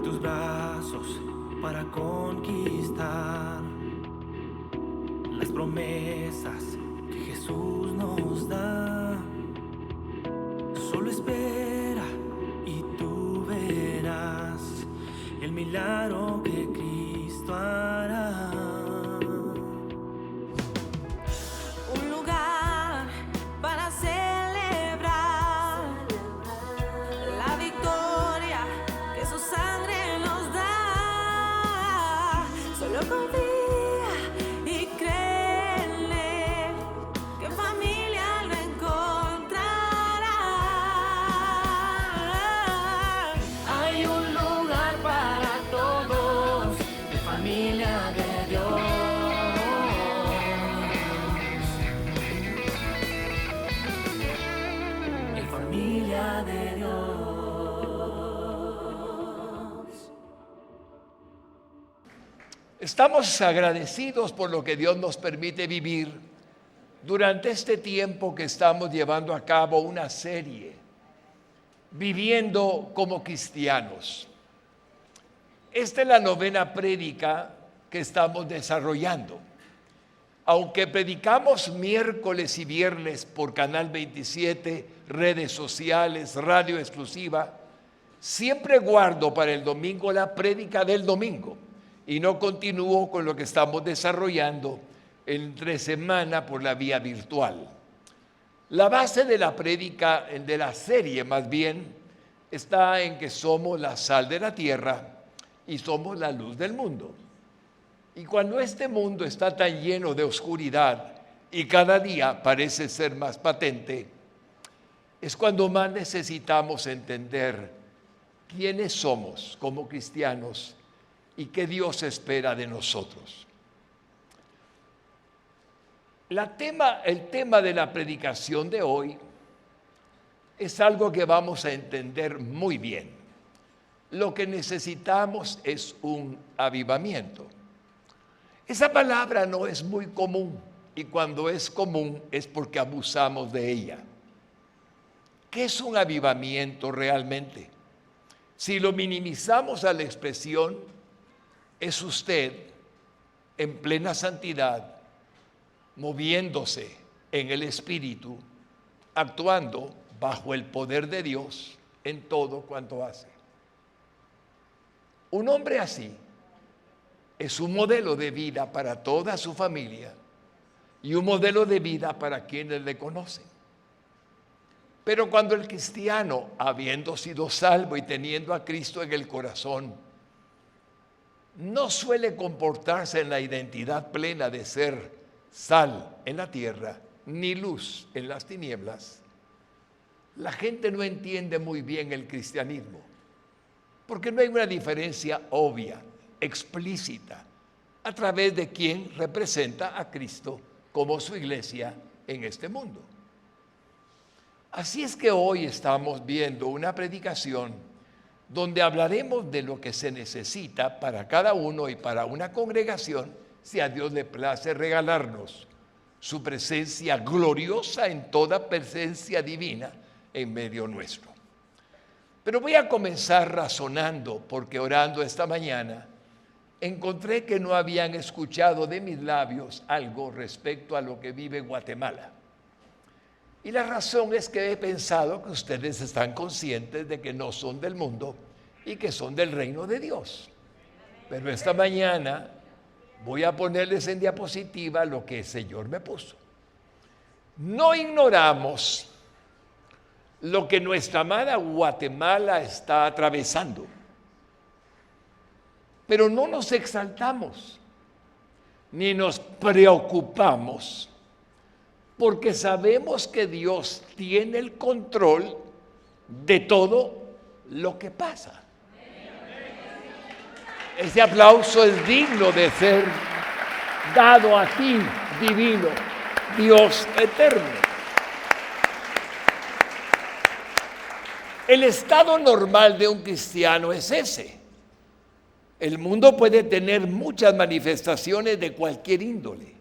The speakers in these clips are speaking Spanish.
tus brazos para conquistar las promesas que Jesús nos da. Solo espera y tú verás el milagro que Cristo hará. Un lugar para celebrar la victoria que su sangre nos da. Solo confía y cree en Él, que en familia lo encontrará. Hay un lugar para todos, de familia de Dios. En familia de Dios. Estamos agradecidos por lo que Dios nos permite vivir durante este tiempo que estamos llevando a cabo una serie, Viviendo como Cristianos. Esta es la 9ª prédica que estamos desarrollando. Aunque predicamos miércoles y viernes por Canal 27, redes sociales, radio exclusiva, siempre guardo para el domingo la prédica del domingo y no continúo con lo que estamos desarrollando entre semana por la vía virtual. La base de la prédica, de la serie más bien, está en que somos la sal de la tierra y somos la luz del mundo. Y cuando este mundo está tan lleno de oscuridad y cada día parece ser más patente, es cuando más necesitamos entender quiénes somos como cristianos y qué Dios espera de nosotros. El tema de la predicación de hoy es algo que vamos a entender muy bien. Lo que necesitamos es un avivamiento. Esa palabra no es muy común y cuando es común es porque abusamos de ella. ¿Qué es un avivamiento realmente? Si lo minimizamos a la expresión, es usted en plena santidad, moviéndose en el Espíritu, actuando bajo el poder de Dios en todo cuanto hace. Un hombre así es un modelo de vida para toda su familia y un modelo de vida para quienes le conocen. Pero cuando el cristiano, habiendo sido salvo y teniendo a Cristo en el corazón, no suele comportarse en la identidad plena de ser sal en la tierra, ni luz en las tinieblas, la gente no entiende muy bien el cristianismo, porque no hay una diferencia obvia, explícita, a través de quien representa a Cristo como su iglesia en este mundo. Así es que hoy estamos viendo una predicación donde hablaremos de lo que se necesita para cada uno y para una congregación, si a Dios le place regalarnos su presencia gloriosa en toda presencia divina en medio nuestro. Pero voy a comenzar razonando, porque orando esta mañana encontré que no habían escuchado de mis labios algo respecto a lo que vive Guatemala. Y la razón es que he pensado que ustedes están conscientes de que no son del mundo y que son del reino de Dios. Pero esta mañana voy a ponerles en diapositiva lo que el Señor me puso. No ignoramos lo que nuestra amada Guatemala está atravesando, pero no nos exaltamos ni nos preocupamos, porque sabemos que Dios tiene el control de todo lo que pasa. Ese aplauso es digno de ser dado a ti, divino, Dios eterno. El estado normal de un cristiano es ese. El mundo puede tener muchas manifestaciones de cualquier índole,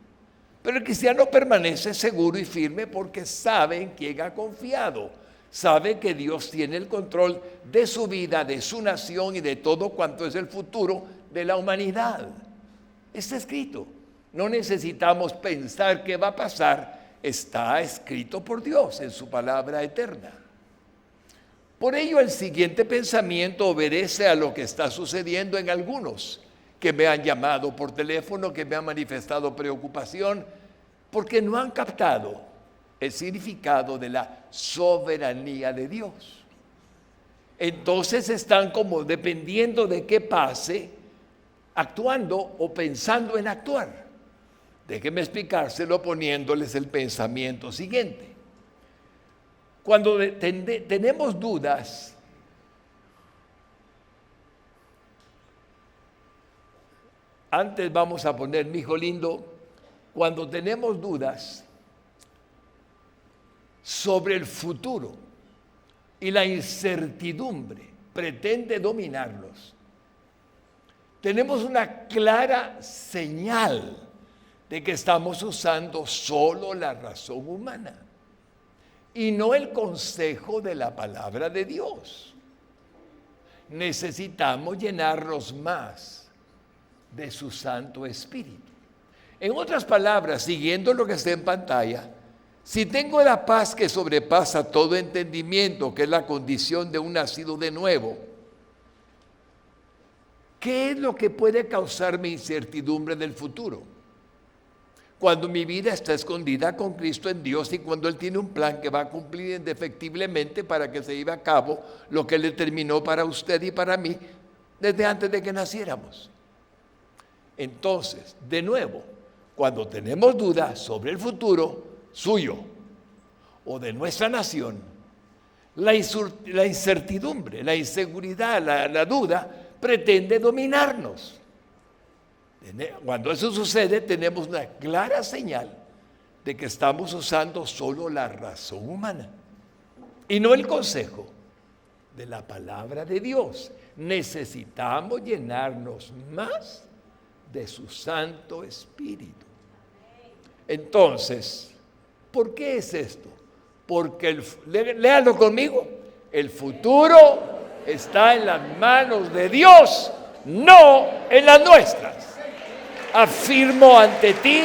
pero el cristiano permanece seguro y firme porque sabe en quién ha confiado, sabe que Dios tiene el control de su vida, de su nación y de todo cuanto es el futuro de la humanidad. Está escrito. No necesitamos pensar qué va a pasar. Está escrito por Dios en su palabra eterna. Por ello, el siguiente pensamiento obedece a lo que está sucediendo en algunos que me han llamado por teléfono, que me han manifestado preocupación, porque no han captado el significado de la soberanía de Dios. Entonces están como dependiendo de qué pase, actuando o pensando en actuar. Déjenme explicárselo poniéndoles el pensamiento siguiente. Cuando tenemos dudas, antes vamos a poner, mi hijo lindo, cuando tenemos dudas sobre el futuro y la incertidumbre pretende dominarnos, tenemos una clara señal de que estamos usando solo la razón humana y no el consejo de la palabra de Dios. Necesitamos llenarnos más de su Santo Espíritu. En otras palabras, siguiendo lo que está en pantalla, si tengo la paz que sobrepasa todo entendimiento, que es la condición de un nacido de nuevo, ¿qué es lo que puede causarme incertidumbre del futuro? Cuando mi vida está escondida con Cristo en Dios y cuando Él tiene un plan que va a cumplir indefectiblemente para que se lleve a cabo lo que Él determinó para usted y para mí desde antes de que naciéramos. Entonces, de nuevo, cuando tenemos dudas sobre el futuro suyo o de nuestra nación, la incertidumbre, la inseguridad, la duda pretende dominarnos. Cuando eso sucede, tenemos una clara señal de que estamos usando solo la razón humana y no el consejo de la palabra de Dios. Necesitamos llenarnos más de su Santo Espíritu. Entonces, ¿por qué es esto? Porque, léalo conmigo, el futuro está en las manos de Dios, no en las nuestras. Afirmo ante ti,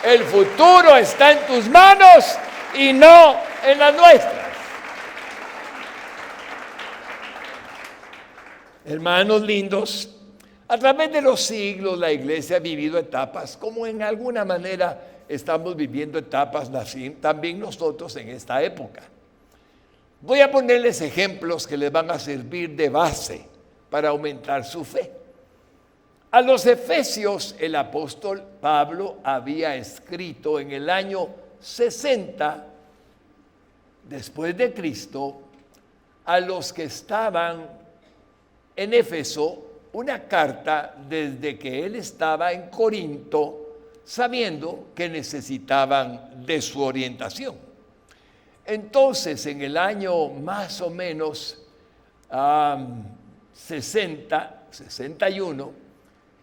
el futuro está en tus manos y no en las nuestras. Hermanos lindos, a través de los siglos la iglesia ha vivido etapas, como en alguna manera estamos viviendo etapas también nosotros en esta época. Voy a ponerles ejemplos que les van a servir de base para aumentar su fe. A los Efesios el apóstol Pablo había escrito en el año 60 después de Cristo a los que estaban en Éfeso una carta desde que él estaba en Corinto, sabiendo que necesitaban de su orientación. Entonces, en el año más o menos 61,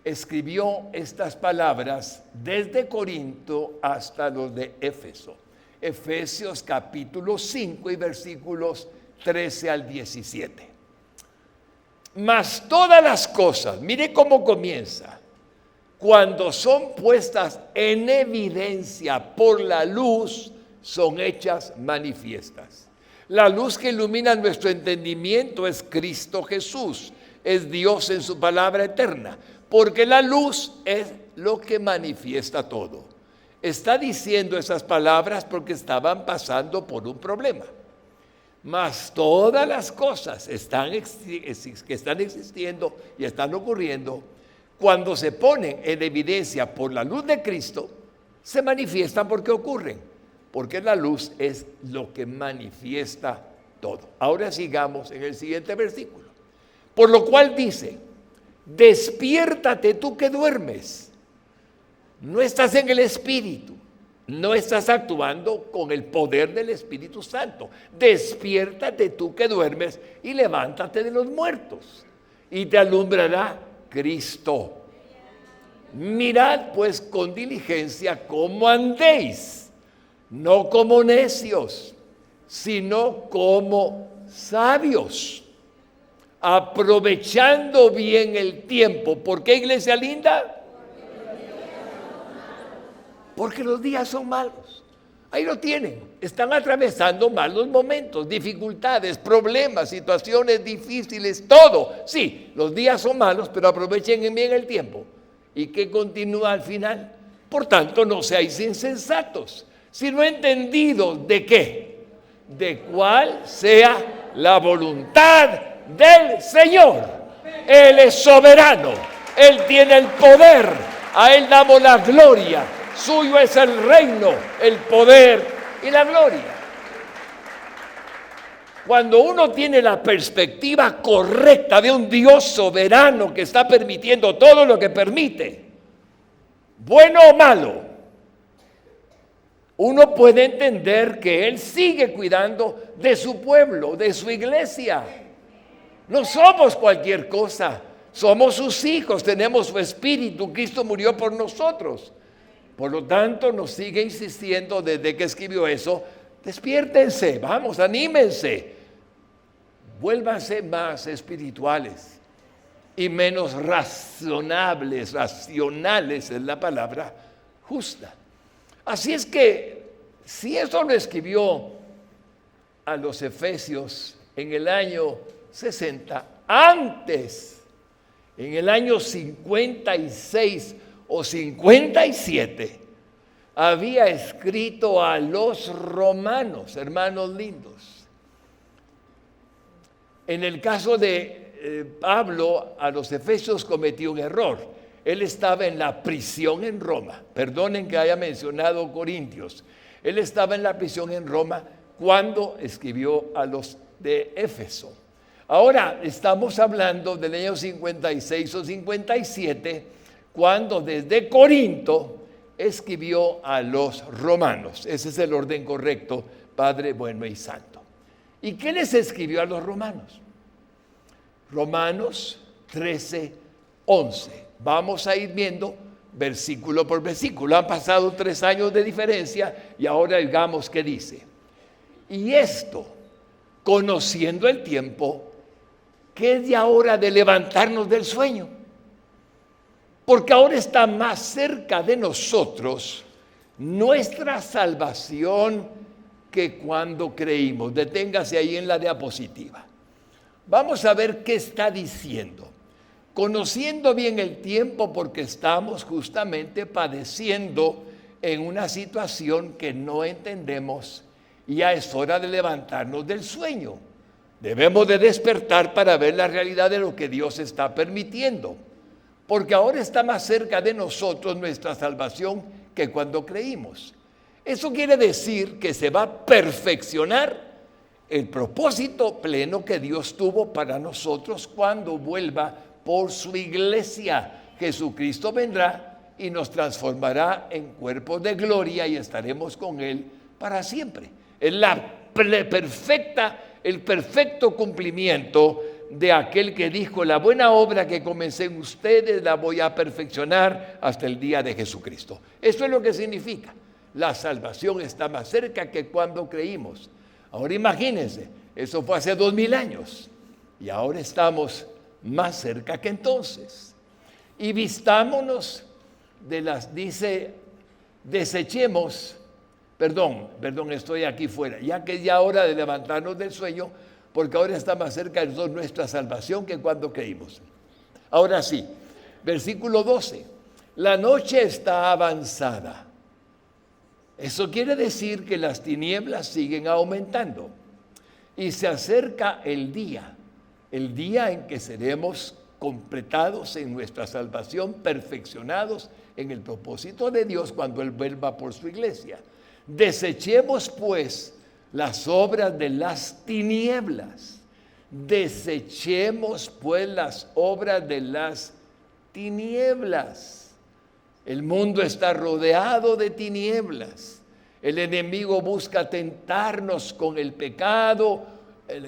escribió estas palabras desde Corinto hasta los de Éfeso. Efesios capítulo 5 y versículos 13 al 17. Mas todas las cosas, mire cómo comienza, cuando son puestas en evidencia por la luz, son hechas manifiestas. La luz que ilumina nuestro entendimiento es Cristo Jesús, es Dios en su palabra eterna, porque la luz es lo que manifiesta todo. Está diciendo esas palabras porque estaban pasando por un problema. Mas todas las cosas que están existiendo y están ocurriendo, cuando se ponen en evidencia por la luz de Cristo, se manifiestan porque ocurren, porque la luz es lo que manifiesta todo. Ahora sigamos en el siguiente versículo. Por lo cual dice: despiértate tú que duermes. No estás en el Espíritu, no estás actuando con el poder del Espíritu Santo. Despiértate tú que duermes y levántate de los muertos y te alumbrará Cristo. Mirad pues con diligencia cómo andéis, no como necios, sino como sabios, aprovechando bien el tiempo. ¿Por qué, iglesia linda? Porque los días son malos. Ahí lo tienen. Están atravesando malos momentos, dificultades, problemas, situaciones difíciles, todo. Sí, los días son malos, pero aprovechen bien el tiempo. ¿Y qué continúa al final? Por tanto, no seáis insensatos, sino entendidos de qué, de cuál sea la voluntad del Señor. Él es soberano, Él tiene el poder, a Él damos la gloria, suyo es el reino, el poder y la gloria. Cuando uno tiene la perspectiva correcta de un Dios soberano que está permitiendo todo lo que permite, bueno o malo, uno puede entender que Él sigue cuidando de su pueblo, de su iglesia. No somos cualquier cosa, somos sus hijos, tenemos su espíritu, Cristo murió por nosotros. Por lo tanto, nos sigue insistiendo desde que escribió eso, despiértense, vamos, anímense, vuélvanse más espirituales y menos racionales es la palabra justa. Así es que, si eso lo escribió a los Efesios en el año 60, antes, en el año 56 o 57, había escrito a los romanos, hermanos lindos. En el caso de Pablo, a los Efesios cometió un error. Él estaba en la prisión en Roma. Perdonen que haya mencionado Corintios. Él estaba en la prisión en Roma cuando escribió a los de Éfeso. Ahora estamos hablando del año 56 o 57, cuando desde Corinto escribió a los romanos. Ese es el orden correcto, Padre bueno y santo. ¿Y qué les escribió a los romanos? Romanos 13, 11. Vamos a ir viendo versículo por versículo. Han pasado 3 años de diferencia y ahora digamos qué dice. Y esto, conociendo el tiempo, que es ya hora de levantarnos del sueño. Porque ahora está más cerca de nosotros nuestra salvación que cuando creímos. Deténgase ahí en la diapositiva. Vamos a ver qué está diciendo. Conociendo bien el tiempo, porque estamos justamente padeciendo en una situación que no entendemos, y ya es hora de levantarnos del sueño. Debemos de despertar para ver la realidad de lo que Dios está permitiendo, porque ahora está más cerca de nosotros nuestra salvación que cuando creímos. Eso quiere decir que se va a perfeccionar el propósito pleno que Dios tuvo para nosotros cuando vuelva por su iglesia. Jesucristo vendrá y nos transformará en cuerpos de gloria y estaremos con Él para siempre. Es el perfecto cumplimiento de aquel que dijo: la buena obra que comencé en ustedes la voy a perfeccionar hasta el día de Jesucristo. Eso es lo que significa. La salvación está más cerca que cuando creímos. Ahora imagínense, eso fue hace 2000 años y ahora estamos más cerca que entonces. Y vistámonos desechemos, perdón, estoy aquí fuera, ya que es ya hora de levantarnos del sueño, porque ahora está más cerca de nuestra salvación que cuando creímos. Ahora sí, versículo 12, la noche está avanzada. Eso quiere decir que las tinieblas siguen aumentando y se acerca el día en que seremos completados en nuestra salvación, perfeccionados en el propósito de Dios cuando Él vuelva por su iglesia. Desechemos pues las obras de las tinieblas. Desechemos pues las obras de las tinieblas. El mundo está rodeado de tinieblas. El enemigo busca tentarnos con el pecado,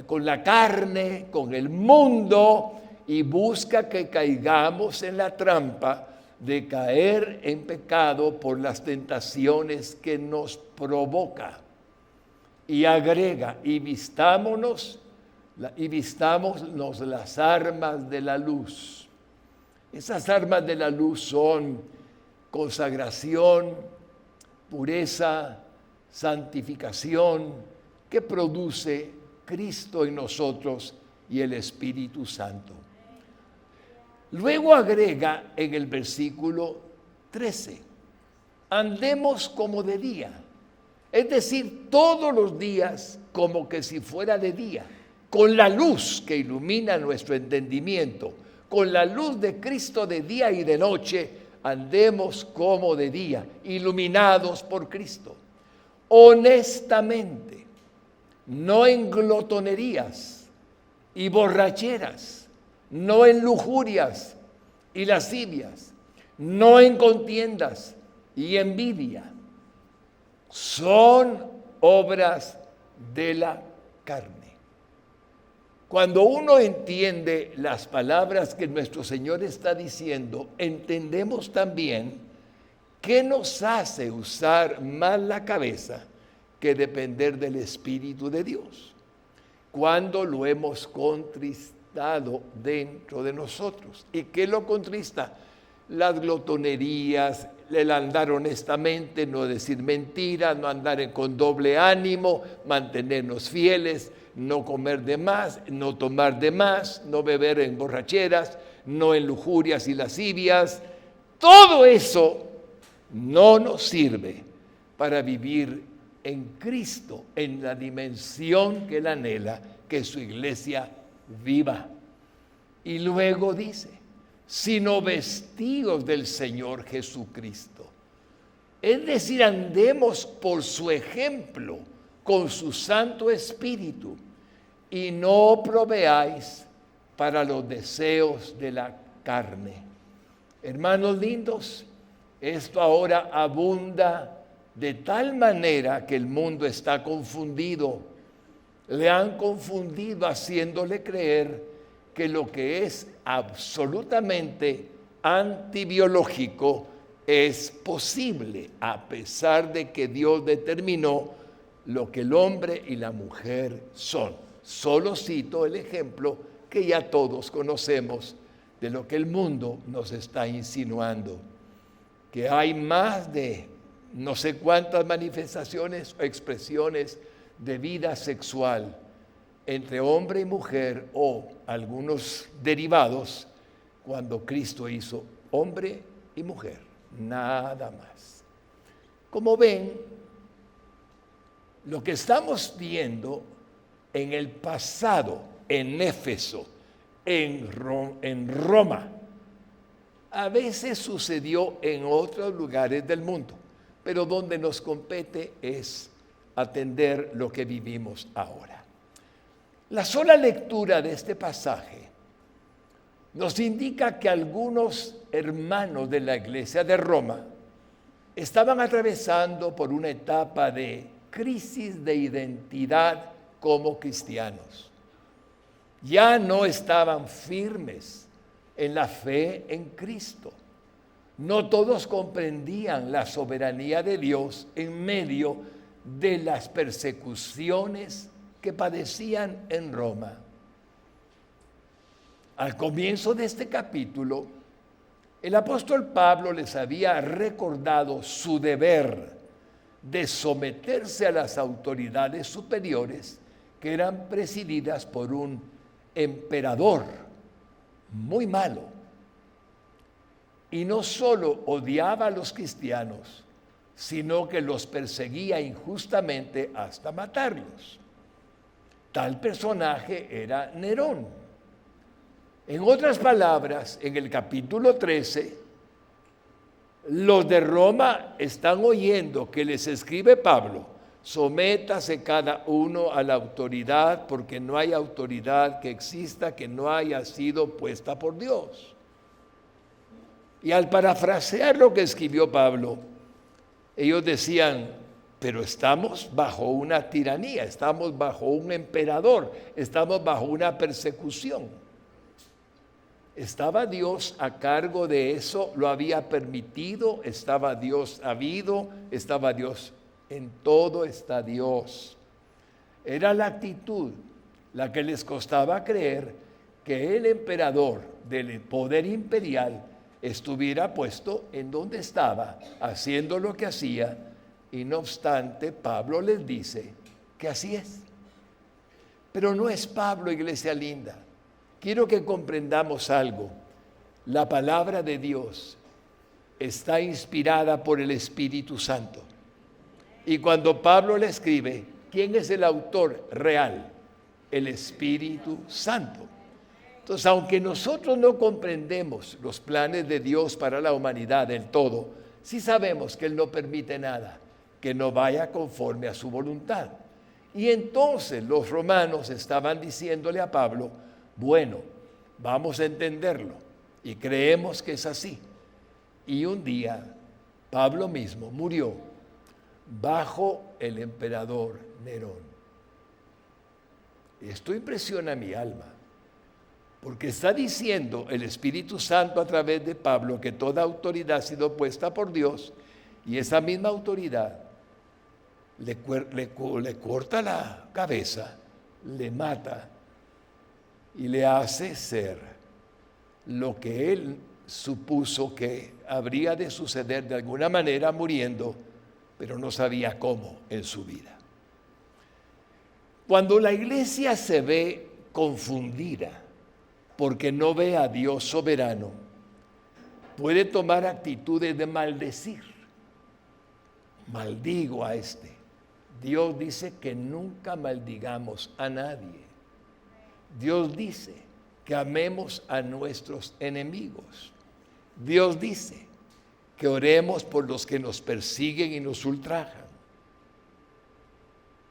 con la carne, con el mundo, y busca que caigamos en la trampa de caer en pecado por las tentaciones que nos provoca. Y agrega, y vistámonos las armas de la luz. Esas armas de la luz son consagración, pureza, santificación, que produce Cristo en nosotros y el Espíritu Santo. Luego agrega en el versículo 13, andemos como de día, es decir, todos los días como que si fuera de día, con la luz que ilumina nuestro entendimiento, con la luz de Cristo de día y de noche, andemos como de día, iluminados por Cristo, honestamente, no en glotonerías y borracheras, no en lujurias y lascivias, no en contiendas y envidia. Son obras de la carne. Cuando uno entiende las palabras que nuestro Señor está diciendo, entendemos también qué nos hace usar más la cabeza que depender del Espíritu de Dios. Cuando lo hemos contristado dentro de nosotros. ¿Y qué lo contrista? Las glotonerías, el andar honestamente, no decir mentiras, no andar con doble ánimo, mantenernos fieles, no comer de más, no tomar de más, no beber en borracheras, no en lujurias y lascivias. Todo eso no nos sirve para vivir en Cristo, en la dimensión que Él anhela, que su iglesia viva. Y luego dice, sino vestidos del Señor Jesucristo. Es decir, andemos por su ejemplo, con su Santo Espíritu, y no proveáis para los deseos de la carne. Hermanos lindos, esto ahora abunda de tal manera que el mundo está confundido. Le han confundido haciéndole creer que lo que es absolutamente antibiológico es posible, a pesar de que Dios determinó lo que el hombre y la mujer son. Solo cito el ejemplo que ya todos conocemos de lo que el mundo nos está insinuando, que hay más de no sé cuántas manifestaciones o expresiones de vida sexual entre hombre y mujer o algunos derivados cuando Cristo hizo hombre y mujer, nada más. Como ven, lo que estamos viendo en el pasado, en Éfeso, en Roma, a veces sucedió en otros lugares del mundo, pero donde nos compete es atender lo que vivimos ahora. La sola lectura de este pasaje nos indica que algunos hermanos de la iglesia de Roma estaban atravesando por una etapa de crisis de identidad como cristianos. Ya no estaban firmes en la fe en Cristo. No todos comprendían la soberanía de Dios en medio de las persecuciones que padecían en Roma. Al comienzo de este capítulo, el apóstol Pablo les había recordado su deber de someterse a las autoridades superiores que eran presididas por un emperador muy malo. Y no solo odiaba a los cristianos, sino que los perseguía injustamente hasta matarlos. Tal personaje era Nerón. En otras palabras, en el capítulo 13, los de Roma están oyendo que les escribe Pablo: sométase cada uno a la autoridad, porque no hay autoridad que exista que no haya sido puesta por Dios. Y al parafrasear lo que escribió Pablo, ellos decían: pero estamos bajo una tiranía, estamos bajo un emperador, estamos bajo una persecución. ¿Estaba Dios a cargo de eso? ¿Lo había permitido? ¿Estaba Dios habido? ¿Estaba Dios? En todo está Dios. Era la actitud la que les costaba creer que el emperador del poder imperial estuviera puesto en donde estaba, haciendo lo que hacía, y no obstante, Pablo les dice que así es. Pero no es Pablo, iglesia linda. Quiero que comprendamos algo. La palabra de Dios está inspirada por el Espíritu Santo. Y cuando Pablo le escribe, ¿quién es el autor real? El Espíritu Santo. Entonces, aunque nosotros no comprendemos los planes de Dios para la humanidad del todo, sí sabemos que Él no permite nada que no vaya conforme a su voluntad. Y entonces los romanos estaban diciéndole a Pablo, bueno, vamos a entenderlo y creemos que es así. Y un día Pablo mismo murió bajo el emperador Nerón. Esto impresiona mi alma, porque está diciendo el Espíritu Santo a través de Pablo que toda autoridad ha sido puesta por Dios, y esa misma autoridad le corta la cabeza, le mata y le hace ser lo que él supuso que habría de suceder de alguna manera muriendo, pero no sabía cómo en su vida. Cuando la iglesia se ve confundida porque no ve a Dios soberano, puede tomar actitudes de maldecir. Maldigo a este. Dios dice que nunca maldigamos a nadie. Dios dice que amemos a nuestros enemigos. Dios dice que oremos por los que nos persiguen y nos ultrajan.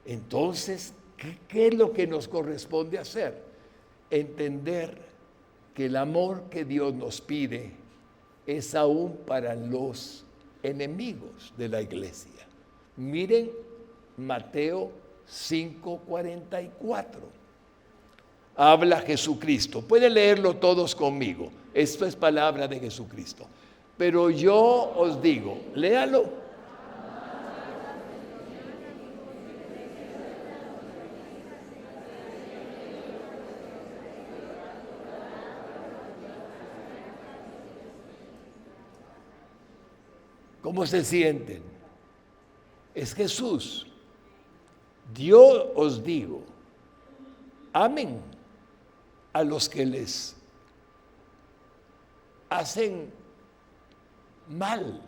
Entonces, ¿qué es lo que nos corresponde hacer? Entender que el amor que Dios nos pide es aún para los enemigos de la iglesia. Miren Mateo 5:44. Habla Jesucristo. Pueden leerlo todos conmigo. Esto es palabra de Jesucristo. Pero yo os digo, léalo. ¿Cómo se sienten? Es Jesús. Yo os digo, amen a los que les hacen mal,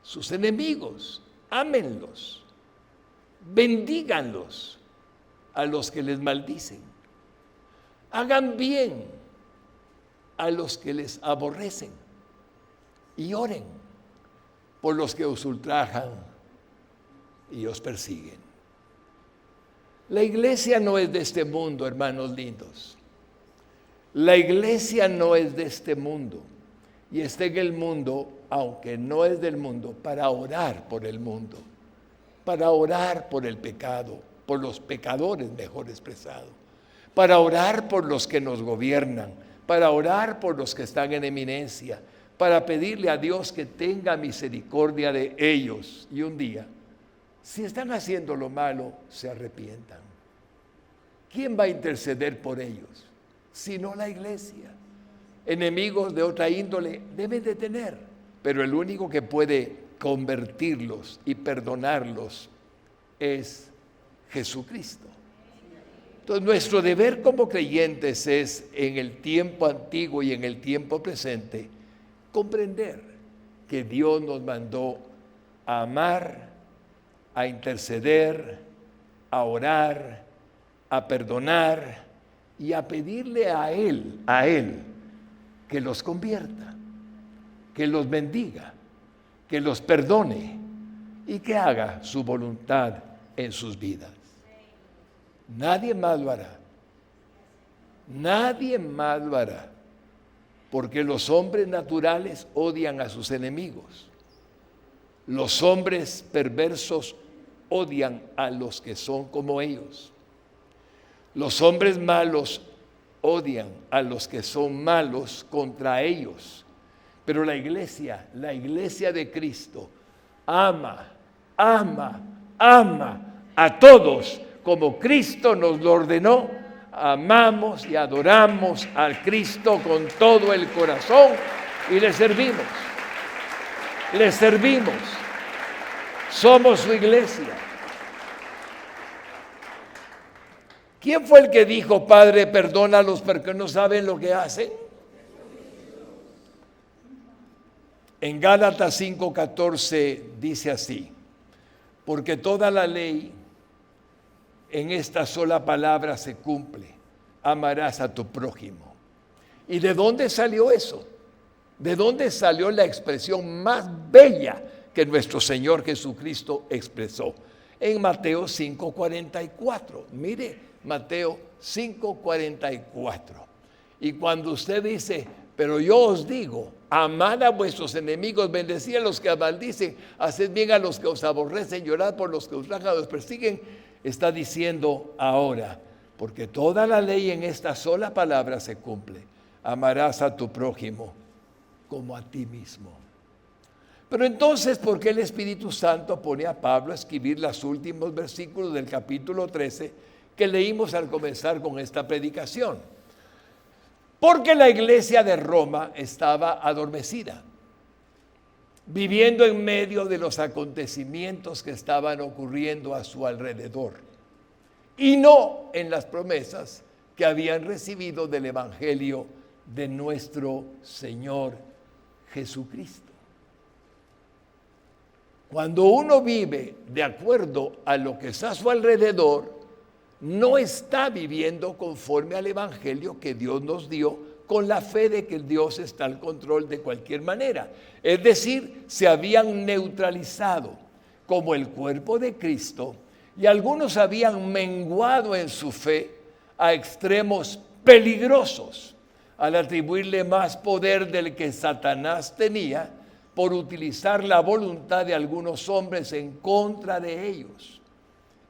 sus enemigos, ámenlos, bendíganlos a los que les maldicen, hagan bien a los que les aborrecen y oren por los que os ultrajan y os persiguen. La iglesia no es de este mundo, hermanos lindos. La iglesia no es de este mundo y está en el mundo, aunque no es del mundo, para orar por el mundo, para orar por el pecado, por los pecadores, mejor expresado, para orar por los que nos gobiernan, para orar por los que están en eminencia, para pedirle a Dios que tenga misericordia de ellos y un día, si están haciendo lo malo, se arrepientan. ¿Quién va a interceder por ellos? Sino la iglesia. Enemigos de otra índole deben de tener, pero el único que puede convertirlos y perdonarlos es Jesucristo. Entonces, nuestro deber como creyentes es, en el tiempo antiguo y en el tiempo presente, comprender que Dios nos mandó a amar, a interceder, a orar, a perdonar y a pedirle a Él, que los convierta, que los bendiga, que los perdone y que haga su voluntad en sus vidas. Nadie más lo hará. Nadie más lo hará. Porque los hombres naturales odian a sus enemigos. Los hombres perversos odian a los que son como ellos. Los hombres malos odian a los que son malos contra ellos. Pero la iglesia de Cristo, ama a todos como Cristo nos lo ordenó, amamos y adoramos al Cristo con todo el corazón y le servimos. Le servimos. Somos su iglesia. ¿Quién fue el que dijo, Padre, perdónalos porque no saben lo que hacen? En Gálatas 5:14 dice así: porque toda la ley en esta sola palabra se cumple: amarás a tu prójimo. ¿Y de dónde salió eso? ¿De dónde salió la expresión más bella que nuestro Señor Jesucristo expresó? En Mateo 5:44. Mire, Mateo 5:44. Y cuando usted dice, pero yo os digo, amad a vuestros enemigos, bendecid a los que os maldicen, haced bien a los que os aborrecen, llorad por los que os ultrajan, os persiguen, está diciendo ahora, porque toda la ley en esta sola palabra se cumple: amarás a tu prójimo como a ti mismo. Pero entonces, ¿por qué el Espíritu Santo pone a Pablo a escribir los últimos versículos del capítulo 13 que leímos al comenzar con esta predicación? Porque la iglesia de Roma estaba adormecida, viviendo en medio de los acontecimientos que estaban ocurriendo a su alrededor, y no en las promesas que habían recibido del Evangelio de nuestro Señor Jesucristo. Cuando uno vive de acuerdo a lo que está a su alrededor, no está viviendo conforme al Evangelio que Dios nos dio, con la fe de que Dios está al control de cualquier manera. Es decir, se habían neutralizado como el cuerpo de Cristo, y algunos habían menguado en su fe a extremos peligrosos, al atribuirle más poder del que Satanás tenía por utilizar la voluntad de algunos hombres en contra de ellos.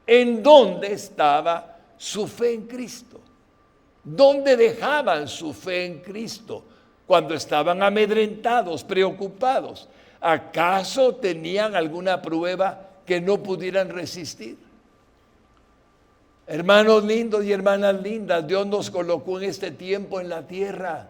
¿En dónde estaba su fe en Cristo? ¿Dónde dejaban su fe en Cristo cuando estaban amedrentados, preocupados? ¿Acaso tenían alguna prueba que no pudieran resistir? Hermanos lindos y hermanas lindas, Dios nos colocó en este tiempo en la tierra.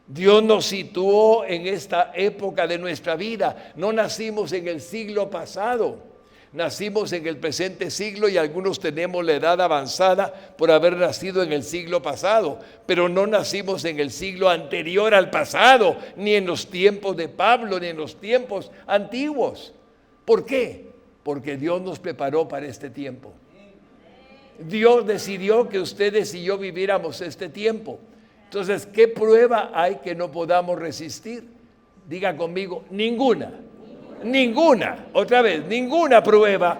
Dios nos situó en esta época de nuestra vida. No nacimos en el siglo pasado, nacimos en el presente siglo, y algunos tenemos la edad avanzada por haber nacido en el siglo pasado, pero no nacimos en el siglo anterior al pasado, ni en los tiempos de Pablo, ni en los tiempos antiguos. ¿Por qué? Porque Dios nos preparó para este tiempo. Dios decidió que ustedes y yo viviéramos este tiempo. Entonces, ¿qué prueba hay que no podamos resistir? Diga conmigo, ninguna. Ninguna, otra vez, ninguna prueba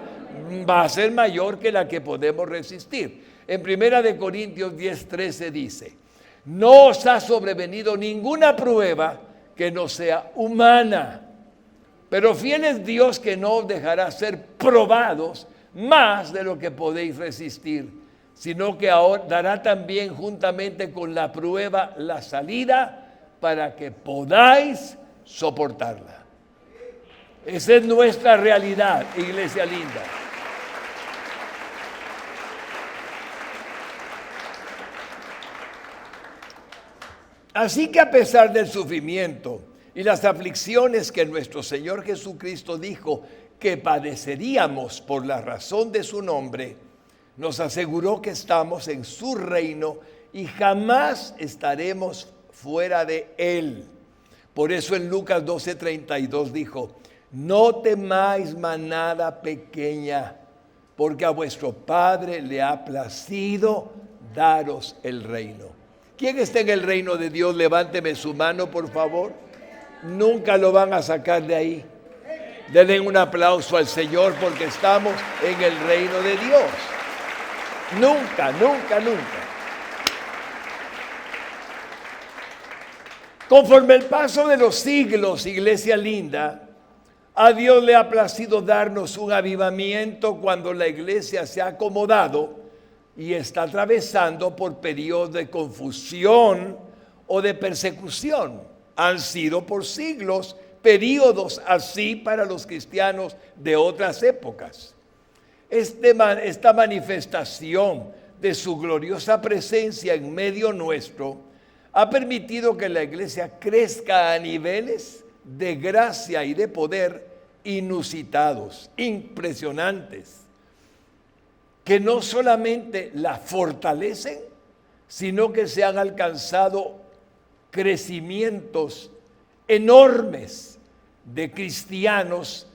va a ser mayor que la que podemos resistir. En 1 Corintios 10:13 dice: no os ha sobrevenido ninguna prueba que no sea humana, pero fiel es Dios, que no os dejará ser probados más de lo que podéis resistir, sino que ahora dará también juntamente con la prueba la salida para que podáis soportarla. Esa es nuestra realidad, iglesia linda. Así que a pesar del sufrimiento y las aflicciones que nuestro Señor Jesucristo dijo que padeceríamos por la razón de su nombre, nos aseguró que estamos en su reino y jamás estaremos fuera de él. Por eso en Lucas 12:32 dijo: no temáis, manada pequeña, porque a vuestro Padre le ha placido daros el reino. ¿Quién está en el reino de Dios? Levánteme su mano, por favor. Nunca lo van a sacar de ahí. Denle un aplauso al Señor, porque estamos en el reino de Dios. Nunca, nunca, nunca. Conforme el paso de los siglos, iglesia linda, a Dios le ha placido darnos un avivamiento cuando la iglesia se ha acomodado y está atravesando por periodos de confusión o de persecución. Han sido por siglos periodos así para los cristianos de otras épocas. esta manifestación de su gloriosa presencia en medio nuestro ha permitido que la iglesia crezca a niveles de gracia y de poder inusitados, impresionantes, que no solamente la fortalecen, sino que se han alcanzado crecimientos enormes de cristianos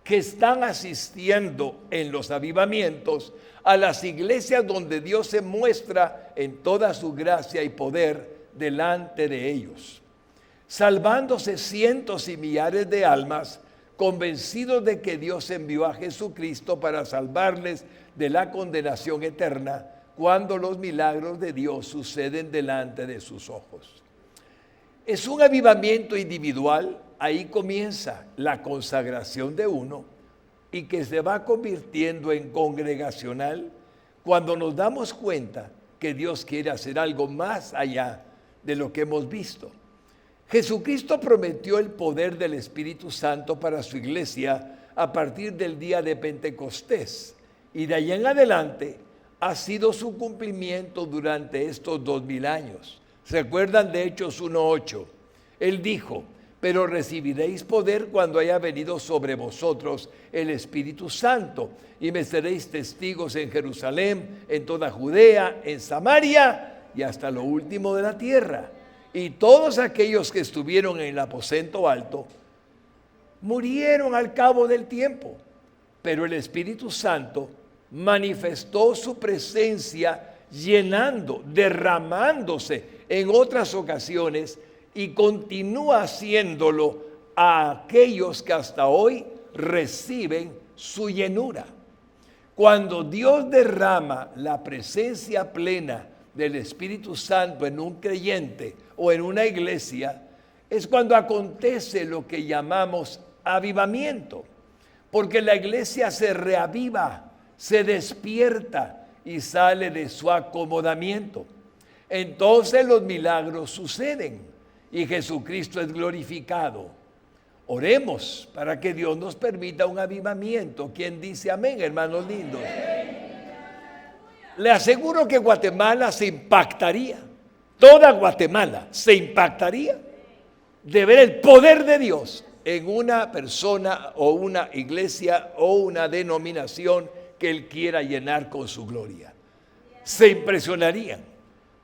que están asistiendo en los avivamientos a las iglesias donde Dios se muestra en toda su gracia y poder delante de ellos, salvándose cientos y millares de almas, convencidos de que Dios envió a Jesucristo para salvarles de la condenación eterna cuando los milagros de Dios suceden delante de sus ojos. Es un avivamiento individual, ahí comienza la consagración de uno y que se va convirtiendo en congregacional cuando nos damos cuenta que Dios quiere hacer algo más allá de lo que hemos visto. Jesucristo prometió el poder del Espíritu Santo para su iglesia a partir del día de Pentecostés, y de ahí en adelante ha sido su cumplimiento durante estos 2000 años. ¿Se acuerdan de Hechos 1:8? Él dijo: pero recibiréis poder cuando haya venido sobre vosotros el Espíritu Santo, y me seréis testigos en Jerusalén, en toda Judea, en Samaria y hasta lo último de la tierra. Y todos aquellos que estuvieron en el aposento alto murieron al cabo del tiempo, pero el Espíritu Santo manifestó su presencia llenando, derramándose en otras ocasiones, y continúa haciéndolo a aquellos que hasta hoy reciben su llenura. Cuando Dios derrama la presencia plena del Espíritu Santo en un creyente o en una iglesia, es cuando acontece lo que llamamos avivamiento, porque la iglesia se reaviva, se despierta y sale de su acomodamiento. Entonces los milagros suceden y Jesucristo es glorificado. Oremos para que Dios nos permita un avivamiento. ¿Quién dice amén, hermanos lindos? Le aseguro que Guatemala se impactaría, toda Guatemala se impactaría de ver el poder de Dios en una persona o una iglesia o una denominación que Él quiera llenar con su gloria. Se impresionarían.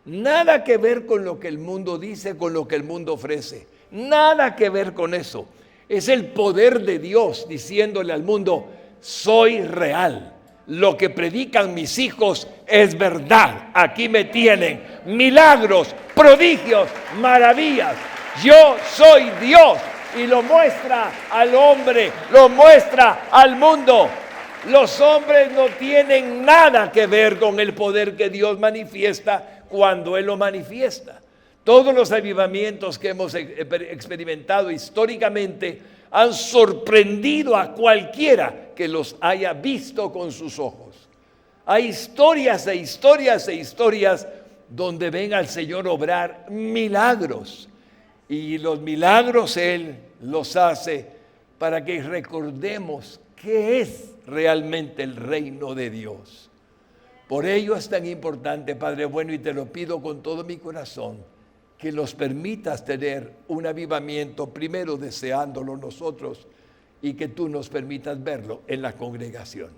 Nada que ver con lo que el mundo dice, con lo que el mundo ofrece. Nada que ver con eso. Es el poder de Dios diciéndole al mundo: soy real. Lo que predican mis hijos es verdad. Aquí me tienen. Milagros, prodigios, maravillas. Yo soy Dios. Y lo muestra al hombre, lo muestra al mundo. Los hombres no tienen nada que ver con el poder que Dios manifiesta cuando Él lo manifiesta. Todos los avivamientos que hemos experimentado históricamente han sorprendido a cualquiera que los haya visto con sus ojos. Hay historias e historias e historias donde ven al Señor obrar milagros. Y los milagros Él los hace para que recordemos qué es realmente el reino de Dios. Por ello es tan importante, Padre bueno, y te lo pido con todo mi corazón, que nos permitas tener un avivamiento, primero deseándolo nosotros, y que tú nos permitas verlo en la congregación.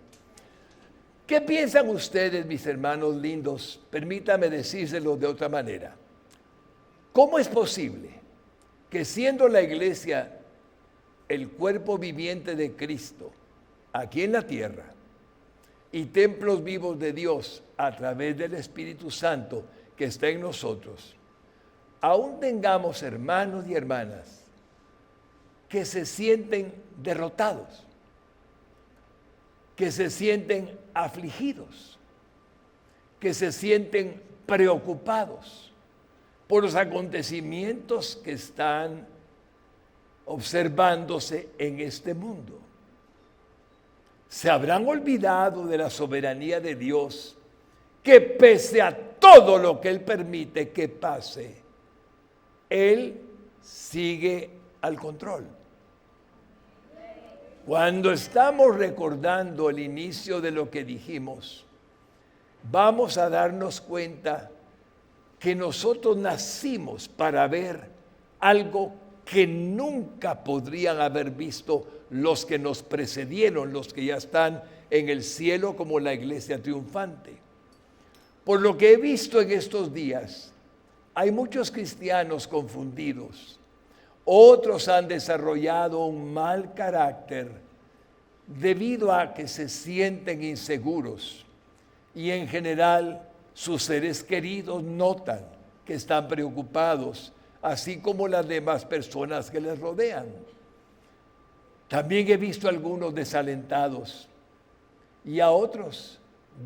¿Qué piensan ustedes, mis hermanos lindos? Permítame decírselo de otra manera. ¿Cómo es posible que, siendo la iglesia el cuerpo viviente de Cristo aquí en la tierra y templos vivos de Dios a través del Espíritu Santo que está en nosotros, aún tengamos hermanos y hermanas que se sienten derrotados, que se sienten afligidos, que se sienten preocupados por los acontecimientos que están observándose en este mundo? ¿Se habrán olvidado de la soberanía de Dios, que pese a todo lo que Él permite que pase, Él sigue al control? Cuando estamos recordando el inicio de lo que dijimos, vamos a darnos cuenta que nosotros nacimos para ver algo que nunca podrían haber visto los que nos precedieron, los que ya están en el cielo como la iglesia triunfante. Por lo que he visto en estos días, hay muchos cristianos confundidos. Otros han desarrollado un mal carácter debido a que se sienten inseguros y en general sus seres queridos notan que están preocupados, así como las demás personas que les rodean. También he visto a algunos desalentados y a otros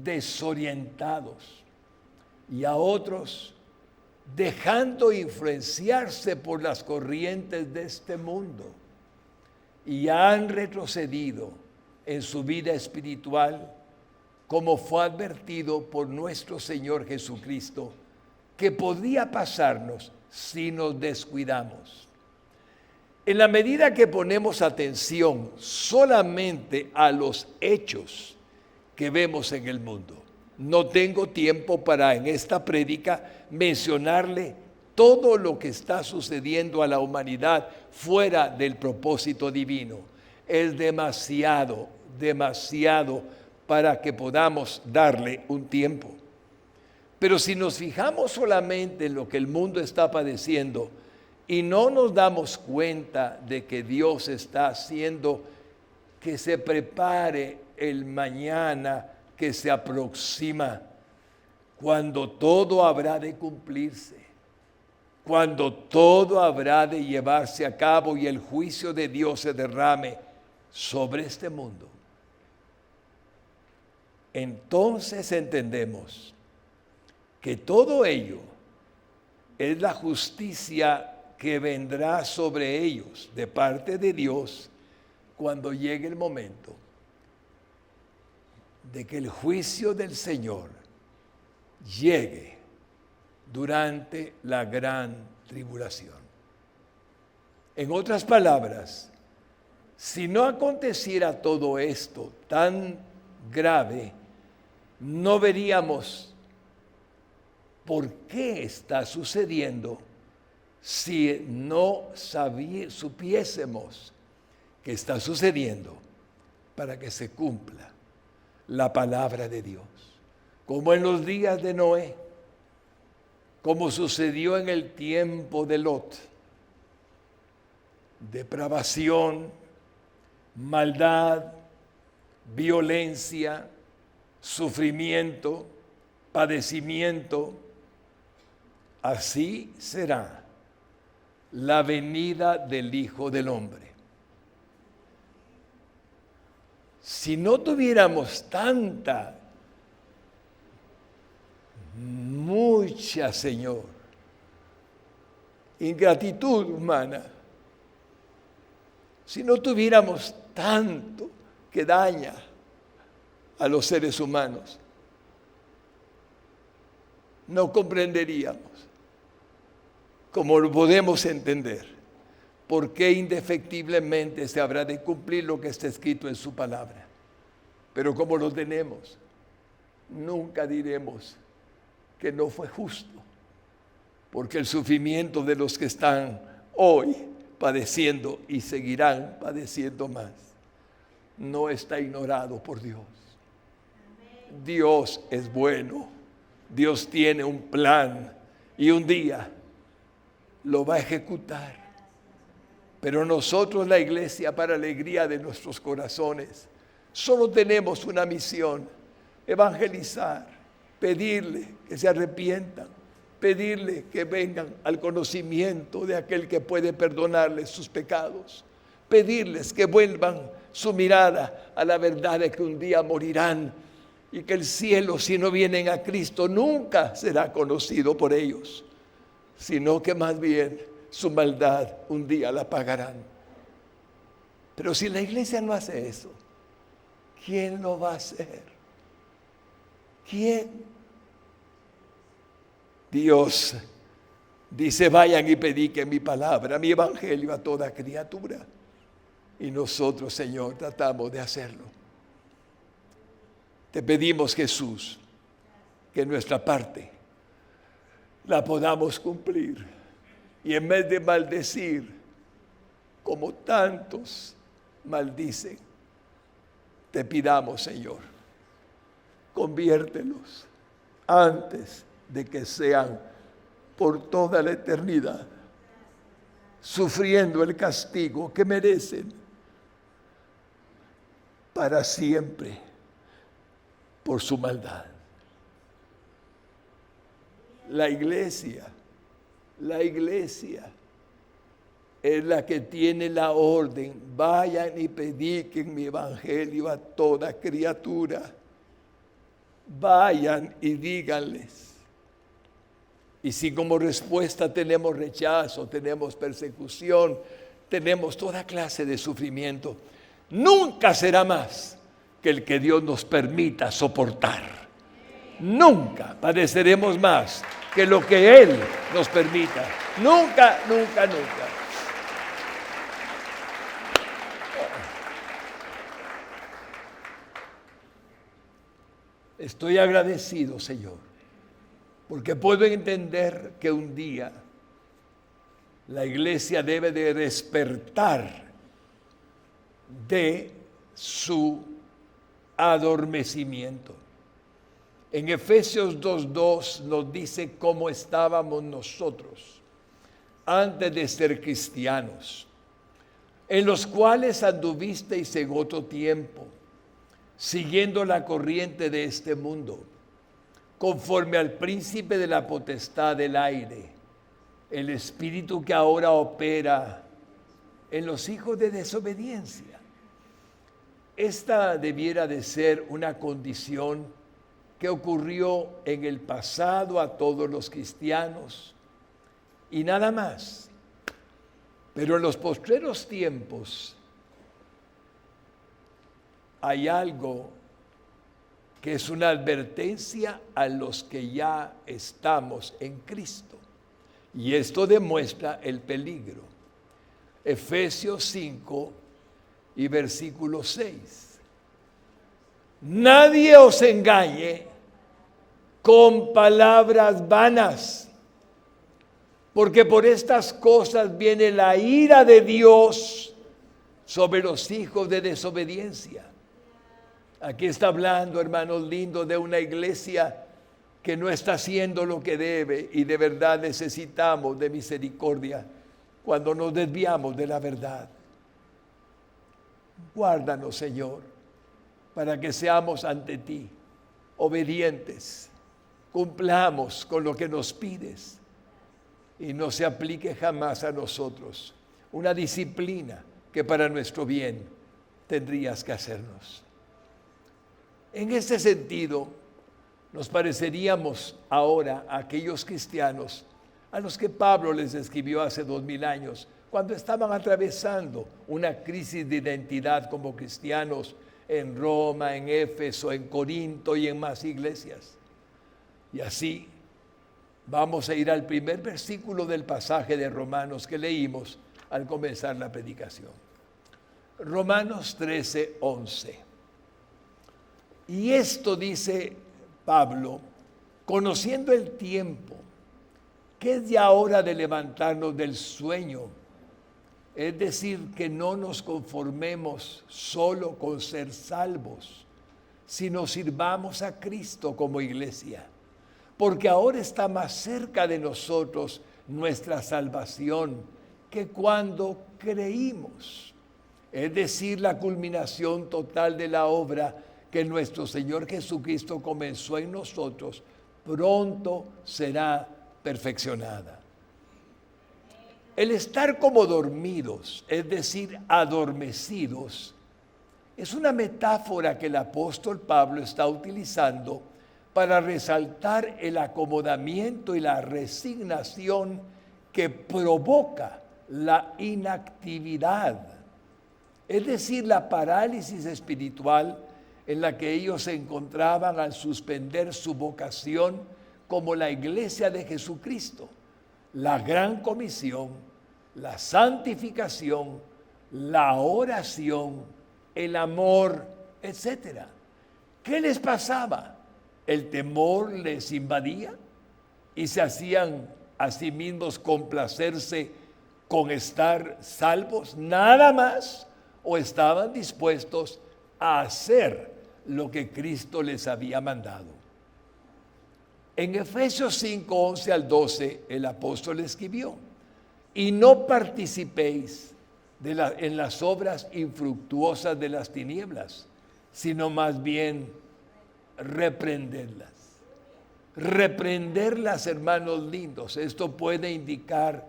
desorientados y a otros dejando influenciarse por las corrientes de este mundo y han retrocedido en su vida espiritual, como fue advertido por nuestro Señor Jesucristo, que podía pasarnos si nos descuidamos. En la medida que ponemos atención solamente a los hechos que vemos en el mundo, no tengo tiempo para en esta prédica mencionarle todo lo que está sucediendo a la humanidad fuera del propósito divino. Es demasiado para que podamos darle un tiempo. Pero si nos fijamos solamente en lo que el mundo está padeciendo y no nos damos cuenta de que Dios está haciendo que se prepare el mañana que se aproxima, cuando todo habrá de cumplirse, cuando todo habrá de llevarse a cabo y el juicio de Dios se derrame sobre este mundo, entonces entendemos que todo ello es la justicia que vendrá sobre ellos de parte de Dios cuando llegue el momento de que el juicio del Señor llegue durante la gran tribulación. En otras palabras, si no aconteciera todo esto tan grave, no veríamos por qué está sucediendo si no supiésemos que está sucediendo para que se cumpla la palabra de Dios, como en los días de Noé, como sucedió en el tiempo de Lot. Depravación, maldad, violencia, sufrimiento, padecimiento. Así será la venida del Hijo del Hombre. Si no tuviéramos mucha, Señor, ingratitud humana, si no tuviéramos tanto que daña a los seres humanos, no comprenderíamos, como lo podemos entender, por qué indefectiblemente se habrá de cumplir lo que está escrito en su palabra. Pero como lo tenemos, nunca diremos que no fue justo, porque el sufrimiento de los que están hoy padeciendo y seguirán padeciendo más, no está ignorado por Dios. Dios es bueno, Dios tiene un plan y un día lo va a ejecutar. Pero nosotros, la iglesia, para alegría de nuestros corazones, solo tenemos una misión: evangelizar, pedirle que se arrepientan, pedirle que vengan al conocimiento de aquel que puede perdonarles sus pecados, pedirles que vuelvan su mirada a la verdad de que un día morirán y que el cielo, si no vienen a Cristo, nunca será conocido por ellos, sino que más bien su maldad un día la pagarán. Pero si la iglesia no hace eso, ¿quién lo va a hacer? ¿Quién? Dios dice: vayan y prediquen mi palabra, mi evangelio a toda criatura. Y nosotros, Señor, tratamos de hacerlo. Te pedimos, Jesús, que nuestra parte la podamos cumplir. Y en vez de maldecir, como tantos maldicen, te pidamos, Señor, conviértelos antes de que sean por toda la eternidad, sufriendo el castigo que merecen para siempre por su maldad. La iglesia es la que tiene la orden: vayan y prediquen mi evangelio a toda criatura. Vayan y díganles. Y si como respuesta tenemos rechazo, tenemos persecución, tenemos toda clase de sufrimiento, nunca será más que el que Dios nos permita soportar. Nunca padeceremos más que lo que Él nos permita. Nunca, nunca, nunca. Estoy agradecido, Señor, porque puedo entender que un día la iglesia debe de despertar de su adormecimiento. En Efesios 2:2 nos dice cómo estábamos nosotros antes de ser cristianos, en los cuales anduvisteis en otro tiempo, siguiendo la corriente de este mundo, conforme al príncipe de la potestad del aire, el espíritu que ahora opera en los hijos de desobediencia. Esta debiera de ser una condición que ocurrió en el pasado a todos los cristianos y nada más. Pero en los postreros tiempos hay algo que es una advertencia a los que ya estamos en Cristo. Y esto demuestra el peligro. Efesios 5 y versículo 6. Nadie os engañe con palabras vanas, porque por estas cosas viene la ira de Dios sobre los hijos de desobediencia. Aquí está hablando, hermanos lindos, de una iglesia que no está haciendo lo que debe, y de verdad necesitamos de misericordia cuando nos desviamos de la verdad. Guárdanos, Señor, para que seamos ante ti obedientes, cumplamos con lo que nos pides y no se aplique jamás a nosotros una disciplina que para nuestro bien tendrías que hacernos. En este sentido, nos pareceríamos ahora a aquellos cristianos a los que Pablo les escribió hace 2000 años, cuando estaban atravesando una crisis de identidad como cristianos en Roma, en Éfeso, en Corinto y en más iglesias. Y así vamos a ir al primer versículo del pasaje de Romanos que leímos al comenzar la predicación. Romanos 13:11. Y esto dice Pablo, conociendo el tiempo, que es ya hora de levantarnos del sueño, es decir, que no nos conformemos solo con ser salvos, sino sirvamos a Cristo como iglesia, porque ahora está más cerca de nosotros nuestra salvación que cuando creímos, es decir, la culminación total de la obra que nuestro Señor Jesucristo comenzó en nosotros, pronto será perfeccionada. El estar como dormidos, es decir, adormecidos, es una metáfora que el apóstol Pablo está utilizando para resaltar el acomodamiento y la resignación que provoca la inactividad, es decir, la parálisis espiritual en la que ellos se encontraban al suspender su vocación como la iglesia de Jesucristo, la gran comisión, la santificación, la oración, el amor, etc. ¿Qué les pasaba? ¿El temor les invadía y se hacían a sí mismos complacerse con estar salvos nada más, o estaban dispuestos a hacer lo que Cristo les había mandado? En Efesios 5, 11 al 12, el apóstol escribió: y no participéis en las obras infructuosas de las tinieblas, sino más bien reprenderlas. Reprenderlas, hermanos lindos. Esto puede indicar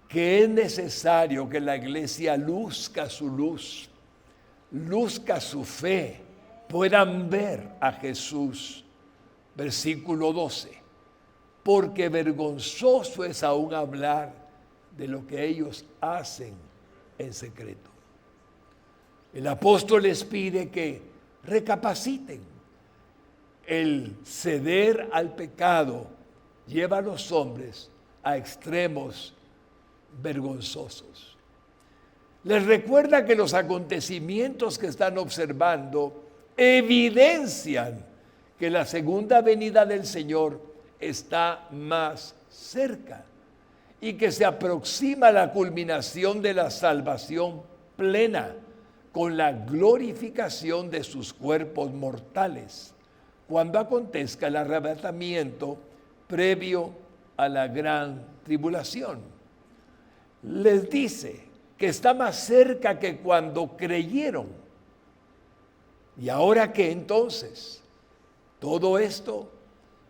que es necesario que la iglesia luzca su luz, luzca su fe, puedan ver a Jesús. Versículo 12: porque vergonzoso es aún hablar de lo que ellos hacen en secreto. El apóstol les pide que recapaciten. El ceder al pecado lleva a los hombres a extremos vergonzosos. Les recuerda que los acontecimientos que están observando evidencian que la segunda venida del Señor está más cerca y que se aproxima la culminación de la salvación plena con la glorificación de sus cuerpos mortales, cuando acontezca el arrebatamiento previo a la gran tribulación. Les dice que está más cerca que cuando creyeron. ¿Y ahora qué entonces? Todo esto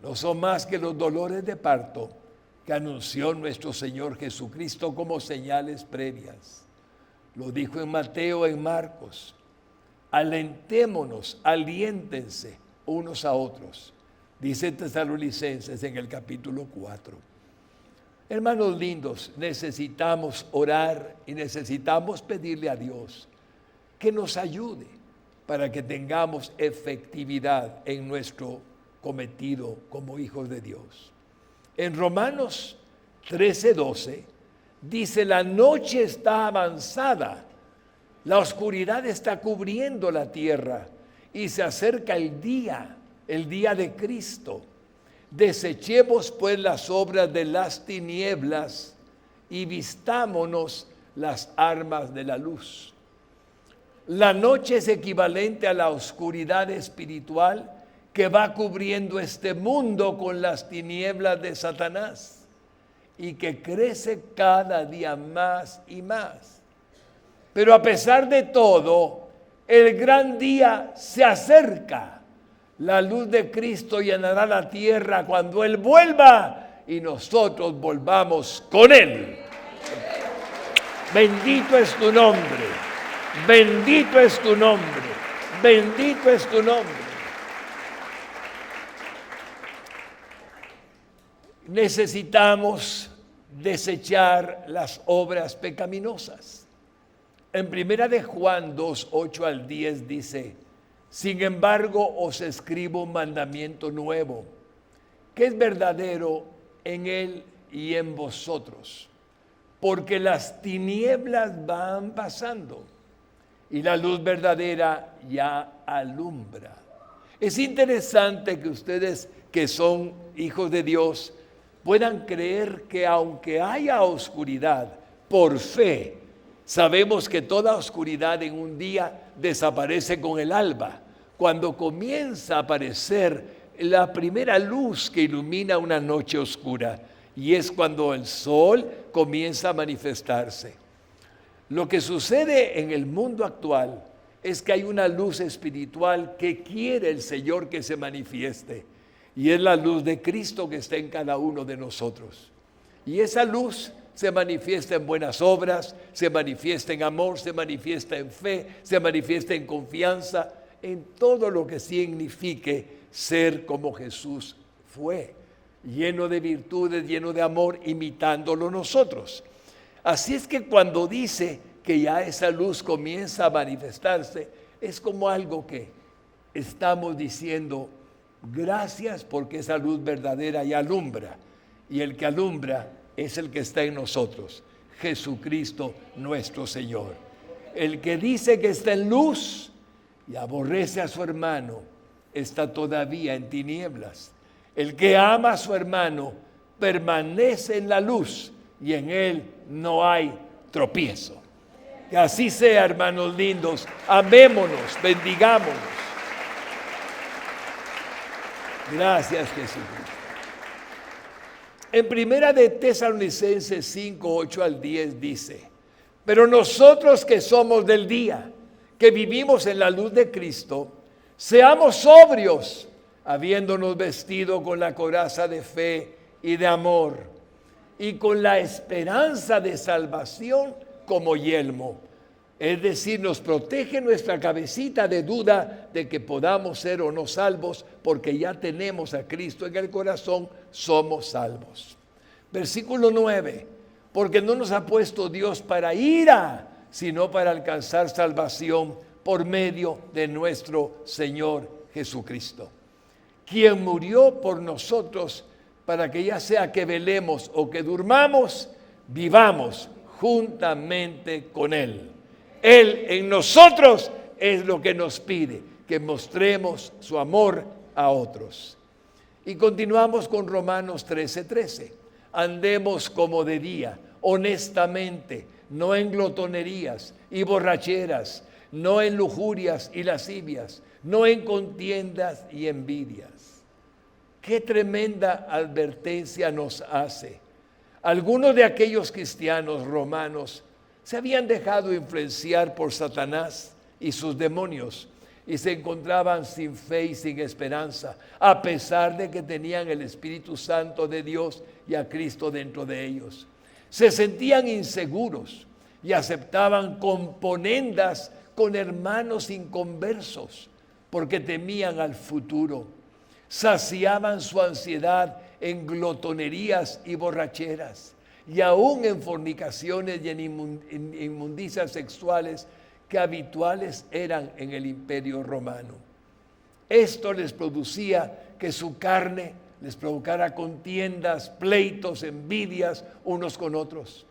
no son más que los dolores de parto que anunció nuestro Señor Jesucristo como señales previas. Lo dijo en Mateo, en Marcos: alentémonos, aliéntense unos a otros, dice Tesalonicenses en el capítulo 4. Hermanos lindos, necesitamos orar y necesitamos pedirle a Dios que nos ayude para que tengamos efectividad en nuestro cometido como hijos de Dios. En Romanos 13:12 dice: la noche está avanzada, la oscuridad está cubriendo la tierra y se acerca el día de Cristo. Desechemos pues las obras de las tinieblas y vistámonos las armas de la luz. La noche es equivalente a la oscuridad espiritual que va cubriendo este mundo con las tinieblas de Satanás y que crece cada día más y más. Pero a pesar de todo, el gran día se acerca. La luz de Cristo llenará la tierra cuando Él vuelva y nosotros volvamos con Él. Bendito es tu nombre, bendito es tu nombre, bendito es tu nombre. Necesitamos desechar las obras pecaminosas. En primera de Juan 2, 8 al 10 dice: sin embargo, os escribo un mandamiento nuevo, que es verdadero en él y en vosotros, porque las tinieblas van pasando y la luz verdadera ya alumbra. Es interesante que ustedes, que son hijos de Dios, puedan creer que aunque haya oscuridad, por fe, sabemos que toda oscuridad en un día desaparece con el alba, cuando comienza a aparecer la primera luz que ilumina una noche oscura, y es cuando el sol comienza a manifestarse. Lo que sucede en el mundo actual es que hay una luz espiritual que quiere el Señor que se manifieste, y es la luz de Cristo que está en cada uno de nosotros. Y esa luz se manifiesta en buenas obras, se manifiesta en amor, se manifiesta en fe, se manifiesta en confianza, en todo lo que signifique ser como Jesús fue, lleno de virtudes, lleno de amor, imitándolo nosotros. Así es que cuando dice que ya esa luz comienza a manifestarse, es como algo que estamos diciendo: gracias porque esa luz verdadera ya alumbra, y el que alumbra es el que está en nosotros, Jesucristo nuestro Señor. El que dice que está en luz y aborrece a su hermano está todavía en tinieblas. El que ama a su hermano permanece en la luz y en él no hay tropiezo. Que así sea, hermanos lindos. Amémonos, bendigámonos. Gracias, Jesús. En primera de Tesalonicenses 5, 8 al 10 dice: pero nosotros que somos del día, que vivimos en la luz de Cristo, seamos sobrios, habiéndonos vestido con la coraza de fe y de amor, y con la esperanza de salvación como yelmo. Es decir, nos protege nuestra cabecita de duda de que podamos ser o no salvos, porque ya tenemos a Cristo en el corazón, somos salvos. Versículo 9, porque no nos ha puesto Dios para ira, sino para alcanzar salvación por medio de nuestro Señor Jesucristo, quien murió por nosotros para que ya sea que velemos o que durmamos, vivamos juntamente con Él. Él en nosotros es lo que nos pide, que mostremos su amor a otros. Y continuamos con Romanos 13:13. Andemos como de día, honestamente, no en glotonerías y borracheras, no en lujurias y lascivias, no en contiendas y envidias. Qué tremenda advertencia nos hace. Algunos de aquellos cristianos romanos se habían dejado influenciar por Satanás y sus demonios y se encontraban sin fe y sin esperanza, a pesar de que tenían el Espíritu Santo de Dios y a Cristo dentro de ellos. Se sentían inseguros y aceptaban componendas con hermanos inconversos porque temían al futuro. Saciaban su ansiedad en glotonerías y borracheras, y aún en fornicaciones y en inmundicias sexuales que habituales eran en el Imperio Romano. Esto les producía que su carne les provocara contiendas, pleitos, envidias unos con otros.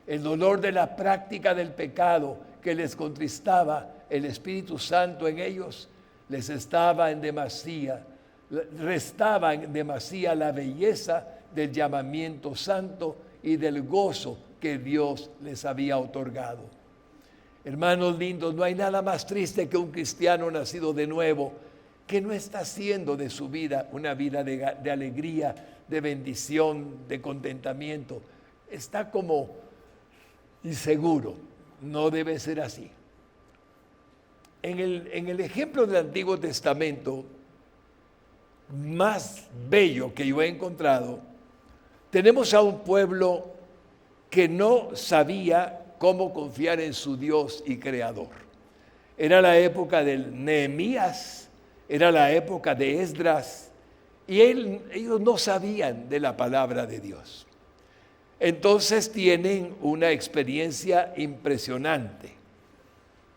El dolor de la práctica del pecado que les contristaba el Espíritu Santo en ellos les restaba en demasía la belleza del llamamiento santo y del gozo que Dios les había otorgado. Hermanos lindos, no hay nada más triste que un cristiano nacido de nuevo que no está haciendo de su vida una vida de alegría, de bendición, de contentamiento. Está como inseguro. No debe ser así. En el ejemplo del Antiguo Testamento más bello que yo he encontrado, tenemos a un pueblo que no sabía cómo confiar en su Dios y Creador. Era la época del Nehemías, era la época de Esdras, y ellos no sabían de la palabra de Dios. Entonces tienen una experiencia impresionante.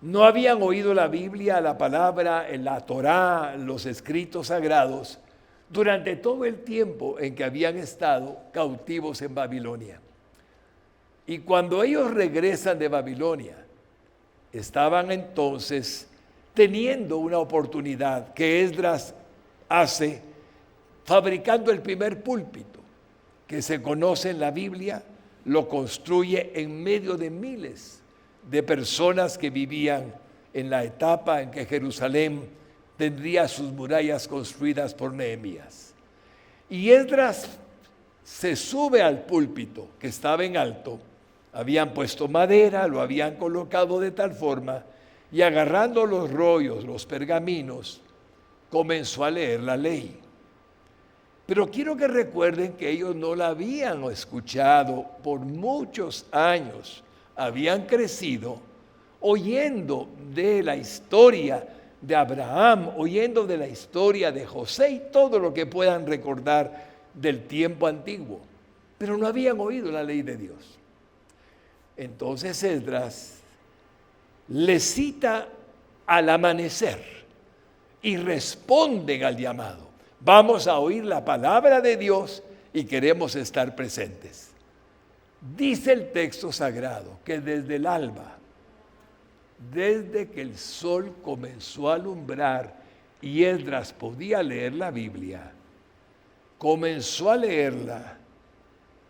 No habían oído la Biblia, la palabra, la Torá, los escritos sagrados, durante todo el tiempo en que habían estado cautivos en Babilonia. Y cuando ellos regresan de Babilonia, estaban entonces teniendo una oportunidad que Esdras hace, fabricando el primer púlpito que se conoce en la Biblia. Lo construye en medio de miles de personas que vivían en la etapa en que Jerusalén tendría sus murallas construidas por Nehemías. Y Esdras se sube al púlpito que estaba en alto. Habían puesto madera, lo habían colocado de tal forma, y agarrando los rollos, los pergaminos, comenzó a leer la ley. Pero quiero que recuerden que ellos no la habían escuchado por muchos años. Habían crecido oyendo de la historia de Abraham, oyendo de la historia de José y todo lo que puedan recordar del tiempo antiguo. Pero no habían oído la ley de Dios. Entonces Esdras les cita al amanecer y responden al llamado. Vamos a oír la palabra de Dios y queremos estar presentes. Dice el texto sagrado que desde el alba desde que el sol comenzó a alumbrar y Esdras podía leer la Biblia, comenzó a leerla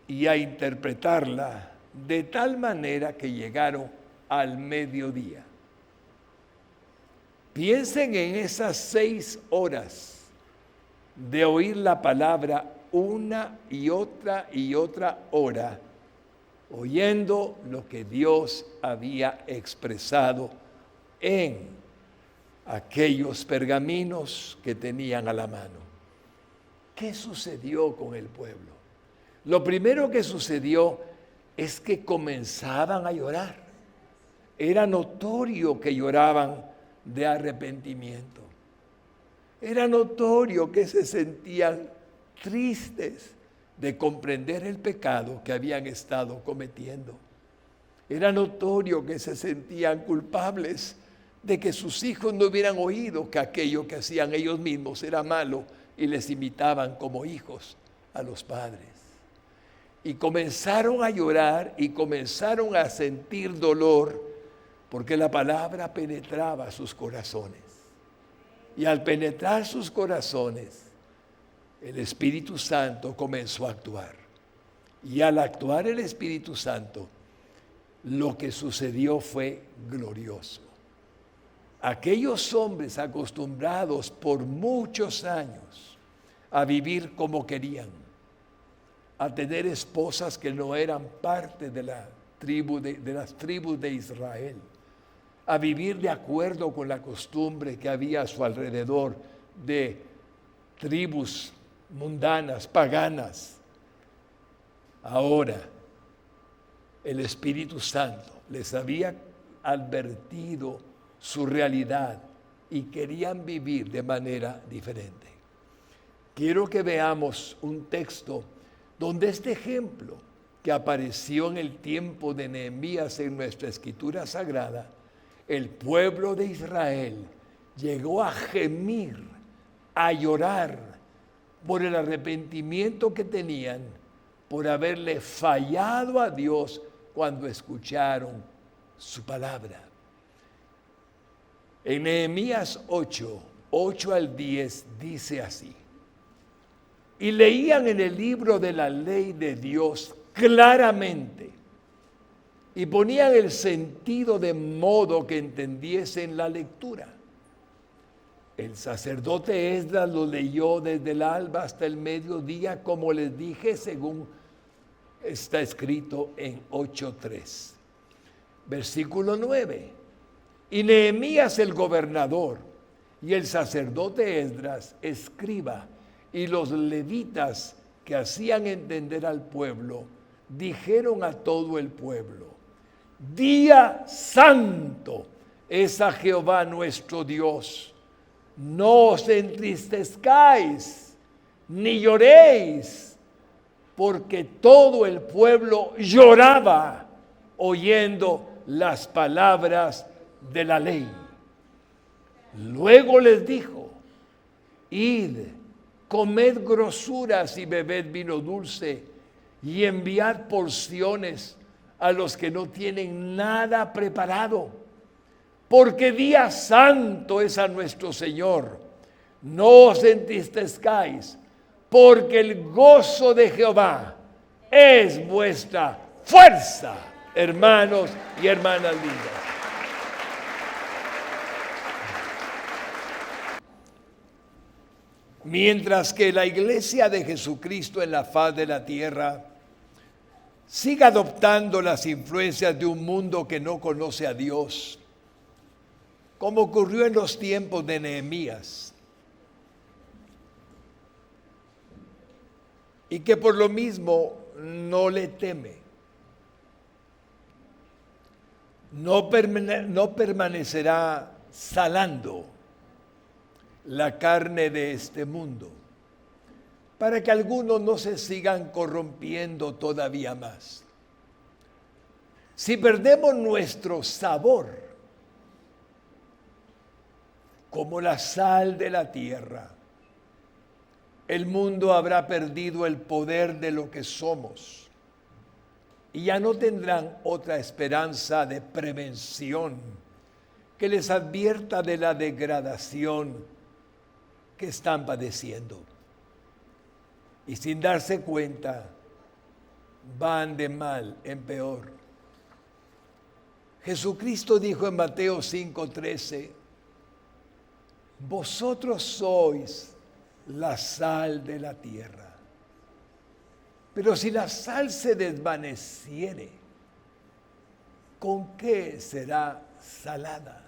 y a interpretarla de tal manera que llegaron al mediodía. Piensen en esas 6 horas de oír la palabra una y otra hora, oyendo lo que Dios había expresado en aquellos pergaminos que tenían a la mano. ¿Qué sucedió con el pueblo? Lo primero que sucedió es que comenzaban a llorar. Era notorio que lloraban de arrepentimiento. Era notorio que se sentían tristes de comprender el pecado que habían estado cometiendo. Era notorio que se sentían culpables de que sus hijos no hubieran oído que aquello que hacían ellos mismos era malo y les imitaban como hijos a los padres. Y comenzaron a llorar y comenzaron a sentir dolor porque la palabra penetraba sus corazones. Y al penetrar sus corazones, el Espíritu Santo comenzó a actuar. Y al actuar el Espíritu Santo, lo que sucedió fue glorioso. Aquellos hombres acostumbrados por muchos años a vivir como querían, a tener esposas que no eran parte de las tribus de Israel, a vivir de acuerdo con la costumbre que había a su alrededor de tribus mundanas, paganas. Ahora, el Espíritu Santo les había advertido su realidad y querían vivir de manera diferente. Quiero que veamos un texto donde este ejemplo que apareció en el tiempo de Nehemías en nuestra Escritura Sagrada, el pueblo de Israel llegó a gemir, a llorar por el arrepentimiento que tenían por haberle fallado a Dios cuando escucharon su palabra. En Nehemías 8 al 10 dice así: y leían en el libro de la ley de Dios claramente y ponían el sentido de modo que entendiesen la lectura. El sacerdote Esdras lo leyó desde el alba hasta el mediodía, como les dije, según está escrito en 8:3. Versículo 9. Y Nehemías el gobernador y el sacerdote Esdras, escriba, y los levitas que hacían entender al pueblo, dijeron a todo el pueblo: Día santo es a Jehová nuestro Dios. No os entristezcáis, ni lloréis, porque todo el pueblo lloraba oyendo las palabras de la ley. Luego les dijo: id, comed grosuras y bebed vino dulce, y enviad porciones a los que no tienen nada preparado, porque día santo es a nuestro Señor. No os entristezcáis, porque el gozo de Jehová es vuestra fuerza, hermanos y hermanas lindas. Mientras que la iglesia de Jesucristo en la faz de la tierra siga adoptando las influencias de un mundo que no conoce a Dios, como ocurrió en los tiempos de Nehemías, y que por lo mismo no le teme, no permanecerá salando la carne de este mundo, para que algunos no se sigan corrompiendo todavía más. Si perdemos nuestro sabor como la sal de la tierra, el mundo habrá perdido el poder de lo que somos y ya no tendrán otra esperanza de prevención que les advierta de la degradación que están padeciendo. Y sin darse cuenta, van de mal en peor. Jesucristo dijo en Mateo 5:13, vosotros sois la sal de la tierra. Pero si la sal se desvaneciere, ¿con qué será salada?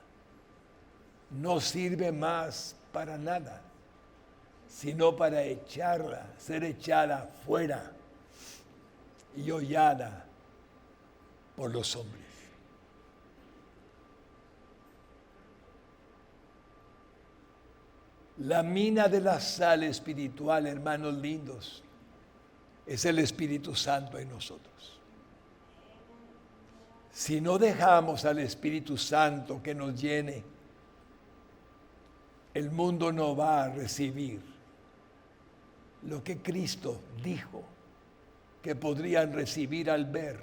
No sirve más para nada, sino para ser echada fuera y hollada por los hombres. La mina de la sal espiritual, hermanos lindos, es el Espíritu Santo en nosotros. Si no dejamos al Espíritu Santo que nos llene, el mundo no va a recibir lo que Cristo dijo que podrían recibir al ver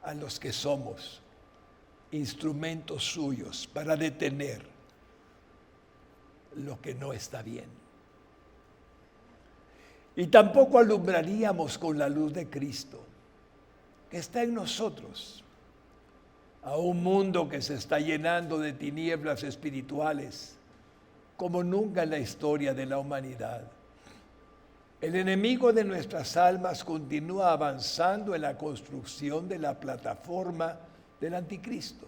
a los que somos instrumentos suyos para detener lo que no está bien. Y tampoco alumbraríamos con la luz de Cristo, que está en nosotros, a un mundo que se está llenando de tinieblas espirituales, como nunca en la historia de la humanidad. El enemigo de nuestras almas continúa avanzando en la construcción de la plataforma del anticristo,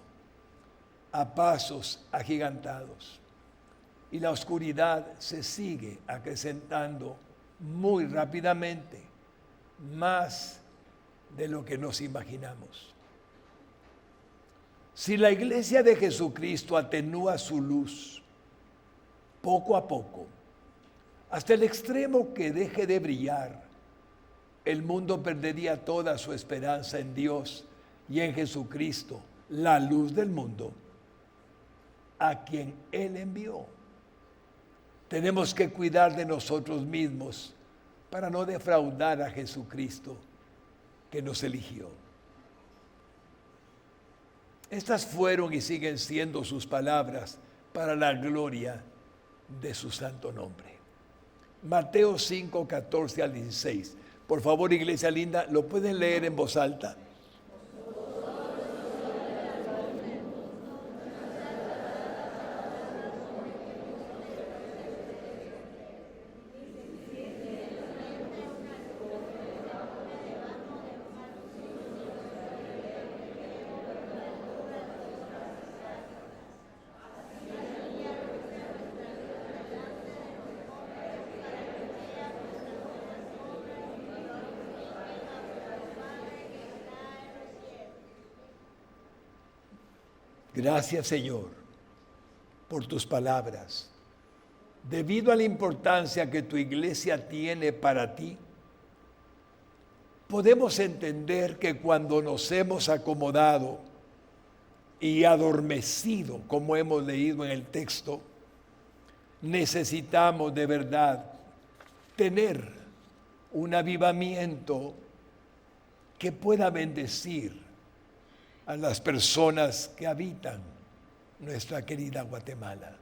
a pasos agigantados. Y la oscuridad se sigue acrecentando muy rápidamente, más de lo que nos imaginamos. Si la iglesia de Jesucristo atenúa su luz poco a poco, hasta el extremo que deje de brillar, el mundo perdería toda su esperanza en Dios y en Jesucristo, la luz del mundo, a quien Él envió. Tenemos que cuidar de nosotros mismos para no defraudar a Jesucristo que nos eligió. Estas fueron y siguen siendo sus palabras para la gloria de su santo nombre. Mateo 5, 14 al 16. Por favor, iglesia linda, ¿lo pueden leer en voz alta? Gracias, Señor, por tus palabras. Debido a la importancia que tu iglesia tiene para ti, podemos entender que cuando nos hemos acomodado y adormecido, como hemos leído en el texto, necesitamos de verdad tener un avivamiento que pueda bendecir a las personas que habitan nuestra querida Guatemala.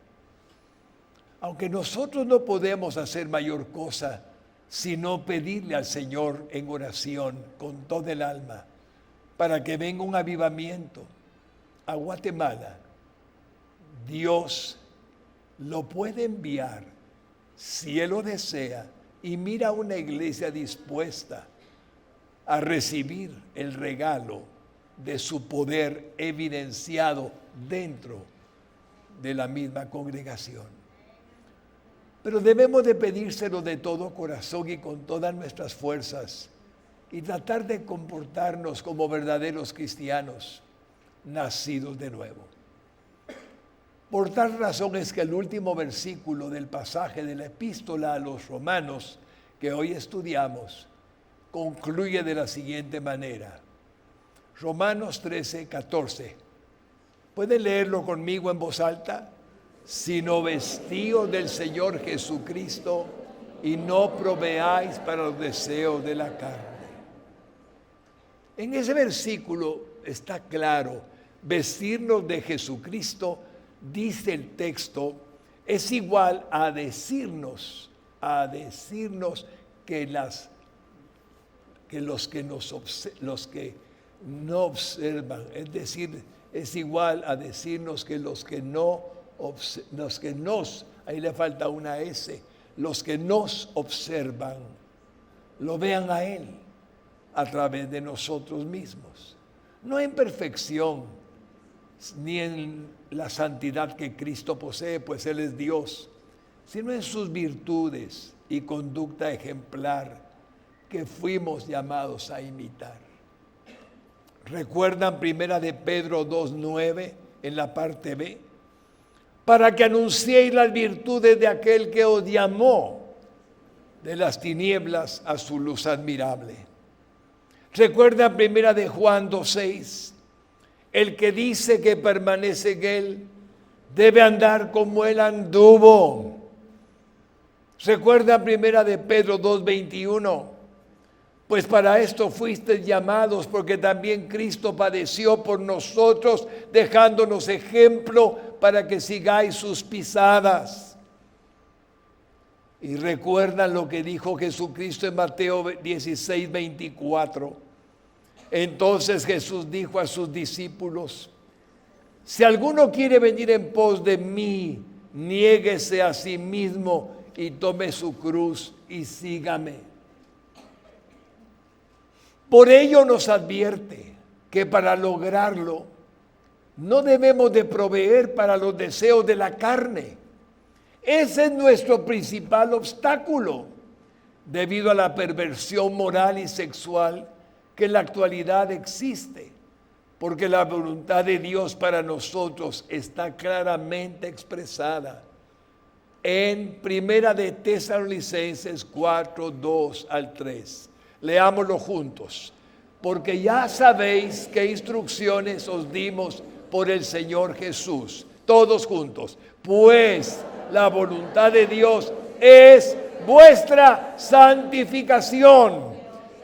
Aunque nosotros no podemos hacer mayor cosa sino pedirle al Señor en oración con todo el alma para que venga un avivamiento a Guatemala, Dios lo puede enviar si Él lo desea y mira una iglesia dispuesta a recibir el regalo de su poder evidenciado dentro de la misma congregación. Pero debemos de pedírselo de todo corazón y con todas nuestras fuerzas y tratar de comportarnos como verdaderos cristianos nacidos de nuevo. Por tal razón es que el último versículo del pasaje de la epístola a los Romanos que hoy estudiamos concluye de la siguiente manera. Romanos 13, 14. ¿Pueden leerlo conmigo en voz alta? Sino vestíos del Señor Jesucristo y no proveáis para los deseos de la carne. En ese versículo está claro, vestirnos de Jesucristo, dice el texto, es igual a decirnos que los que no observan, es decir, es igual a decirnos que ahí le falta una S, los que nos observan, lo vean a Él a través de nosotros mismos. No en perfección, ni en la santidad que Cristo posee, pues Él es Dios, sino en sus virtudes y conducta ejemplar que fuimos llamados a imitar. ¿Recuerdan 1 de Pedro 2:9 en la parte B? Para que anunciéis las virtudes de aquel que os llamó de las tinieblas a su luz admirable. ¿Recuerdan 1 de Juan 2:6? El que dice que permanece en Él debe andar como Él anduvo. ¿Recuerdan 1 de Pedro 2:21? Pues para esto fuisteis llamados, porque también Cristo padeció por nosotros, dejándonos ejemplo para que sigáis sus pisadas. Y recuerdan lo que dijo Jesucristo en Mateo 16:24. Entonces Jesús dijo a sus discípulos: si alguno quiere venir en pos de mí, niéguese a sí mismo y tome su cruz y sígame. Por ello nos advierte que para lograrlo no debemos de proveer para los deseos de la carne. Ese es nuestro principal obstáculo, debido a la perversión moral y sexual que en la actualidad existe, porque la voluntad de Dios para nosotros está claramente expresada en 1 de Tesalonicenses 4:2-3. Leámoslo juntos. Porque ya sabéis qué instrucciones os dimos por el Señor Jesús. Todos juntos. Pues la voluntad de Dios es vuestra santificación,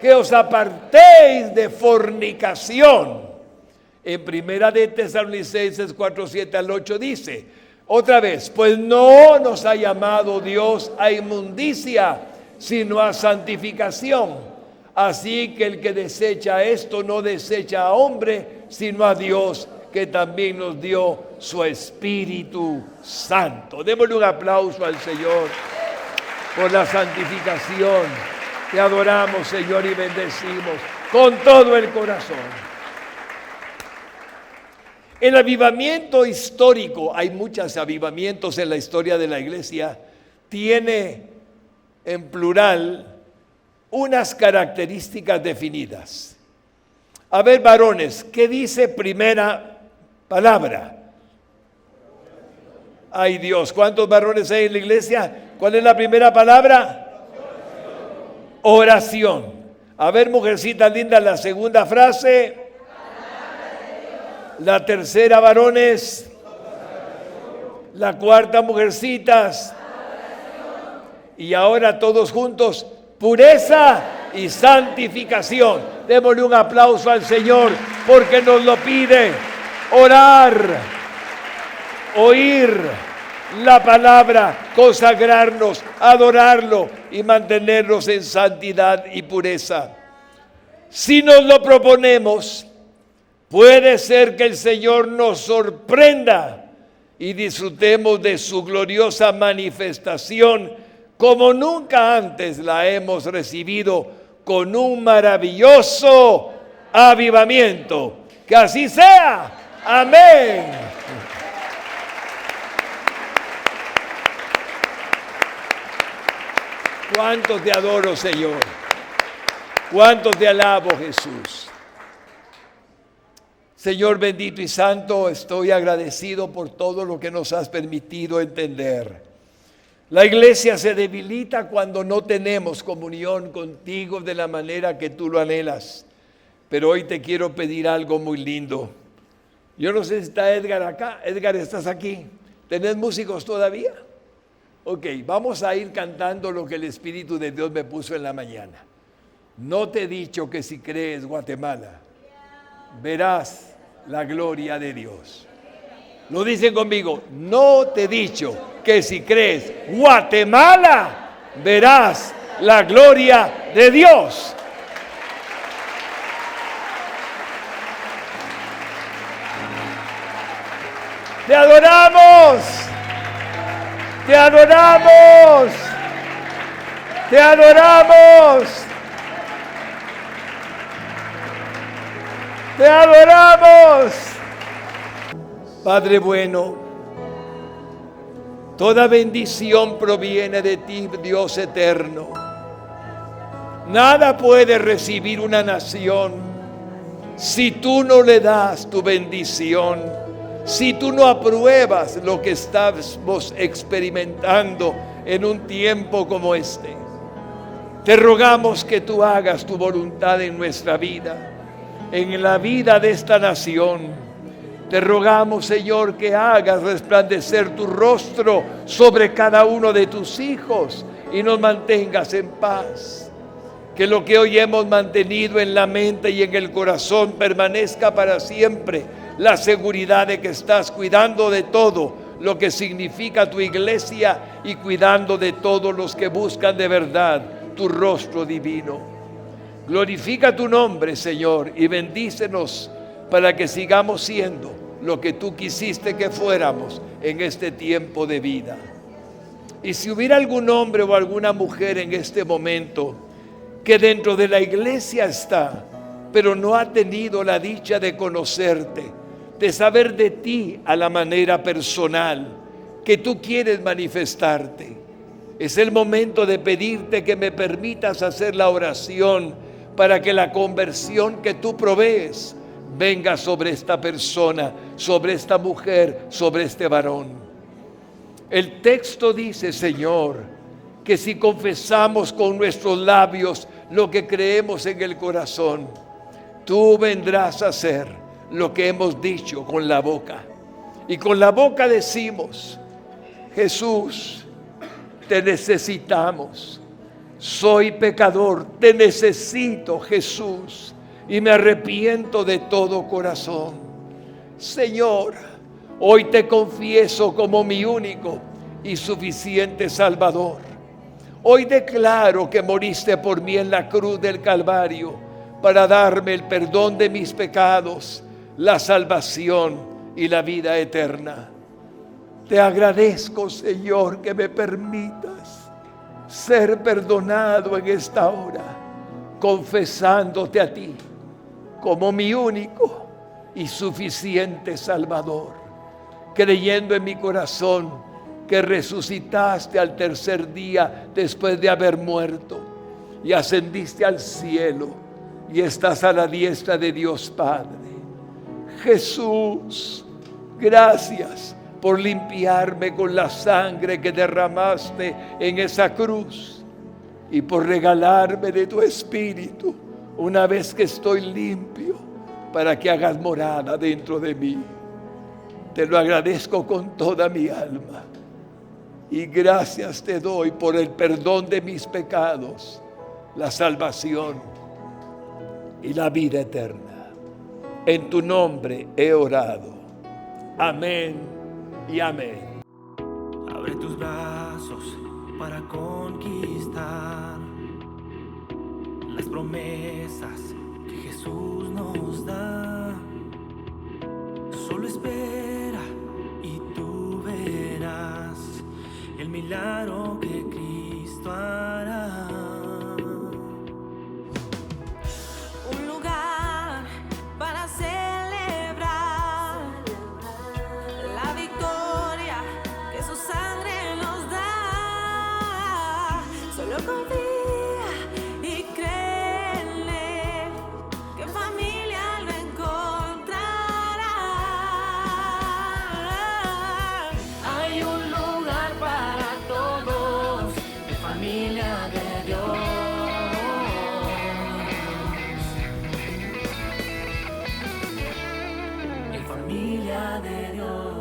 que os apartéis de fornicación. En 1 de Tesalonicenses 4:7-8 dice, otra vez, pues no nos ha llamado Dios a inmundicia, sino a santificación. Así que el que desecha esto no desecha a hombre, sino a Dios, que también nos dio su Espíritu Santo. Démosle un aplauso al Señor por la santificación. Te adoramos, Señor, y bendecimos con todo el corazón. El avivamiento histórico, hay muchos avivamientos en la historia de la iglesia, tiene en plural unas características definidas. A ver, varones, ¿qué dice primera palabra? Ay Dios, ¿cuántos varones hay en la iglesia? ¿Cuál es la primera palabra? Oración. A ver, mujercita linda, la segunda frase. La tercera, varones. La cuarta, mujercitas. Y ahora todos juntos, pureza y santificación. Démosle un aplauso al Señor porque nos lo pide. Orar, oír la palabra, consagrarnos, adorarlo y mantenernos en santidad y pureza. Si nos lo proponemos, puede ser que el Señor nos sorprenda y disfrutemos de su gloriosa manifestación como nunca antes la hemos recibido, con un maravilloso avivamiento. Que así sea. Amén. ¿Cuántos te adoro, Señor? ¿Cuántos te alabo, Jesús? Señor bendito y santo, estoy agradecido por todo lo que nos has permitido entender. La iglesia se debilita cuando no tenemos comunión contigo de la manera que tú lo anhelas. Pero hoy te quiero pedir algo muy lindo. Yo no sé si está Edgar acá. Edgar, ¿estás aquí? ¿Tenés músicos todavía? Ok, vamos a ir cantando lo que el Espíritu de Dios me puso en la mañana. No te he dicho que si crees, Guatemala, verás la gloria de Dios. Lo dicen conmigo, no te he dicho que si crees Guatemala, verás la gloria de Dios. Te adoramos, te adoramos, te adoramos, te adoramos. Padre bueno, toda bendición proviene de ti, Dios eterno. Nada puede recibir una nación si tú no le das tu bendición, si tú no apruebas lo que estamos experimentando en un tiempo como este. Te rogamos que tú hagas tu voluntad en nuestra vida, en la vida de esta nación. Te rogamos, Señor, que hagas resplandecer tu rostro sobre cada uno de tus hijos y nos mantengas en paz. Que lo que hoy hemos mantenido en la mente y en el corazón permanezca para siempre. La seguridad de que estás cuidando de todo lo que significa tu iglesia y cuidando de todos los que buscan de verdad tu rostro divino. Glorifica tu nombre, Señor, y bendícenos para que sigamos siendo lo que tú quisiste que fuéramos en este tiempo de vida. Y si hubiera algún hombre o alguna mujer en este momento que dentro de la iglesia está, pero no ha tenido la dicha de conocerte, de saber de ti a la manera personal que tú quieres manifestarte, es el momento de pedirte que me permitas hacer la oración para que la conversión que tú provees venga sobre esta persona, sobre esta mujer, sobre este varón. El texto dice, Señor, que si confesamos con nuestros labios lo que creemos en el corazón, tú vendrás a hacer lo que hemos dicho con la boca. Y con la boca decimos, Jesús, te necesitamos. Soy pecador, te necesito, Jesús, y me arrepiento de todo corazón. Señor, hoy te confieso como mi único y suficiente Salvador. Hoy declaro que moriste por mí en la cruz del Calvario para darme el perdón de mis pecados, la salvación y la vida eterna. Te agradezco, Señor, que me permitas ser perdonado en esta hora, confesándote a ti como mi único y suficiente Salvador, creyendo en mi corazón que resucitaste al tercer día después de haber muerto y ascendiste al cielo y estás a la diestra de Dios Padre. Jesús, gracias por limpiarme con la sangre que derramaste en esa cruz y por regalarme de tu Espíritu una vez que estoy limpio para que hagas morada dentro de mí. Te lo agradezco con toda mi alma y gracias te doy por el perdón de mis pecados, la salvación y la vida eterna. En tu nombre he orado. Amén y amén. Abre tus brazos para conquistar las promesas que Jesús nos da. Solo espera y tú verás el milagro que Cristo hará. Un lugar para celebrar la victoria que su sangre nos da. Solo confía y cree en Él, que en familia lo encontrará. Hay un lugar para todos, de familia de Dios. En familia de Dios.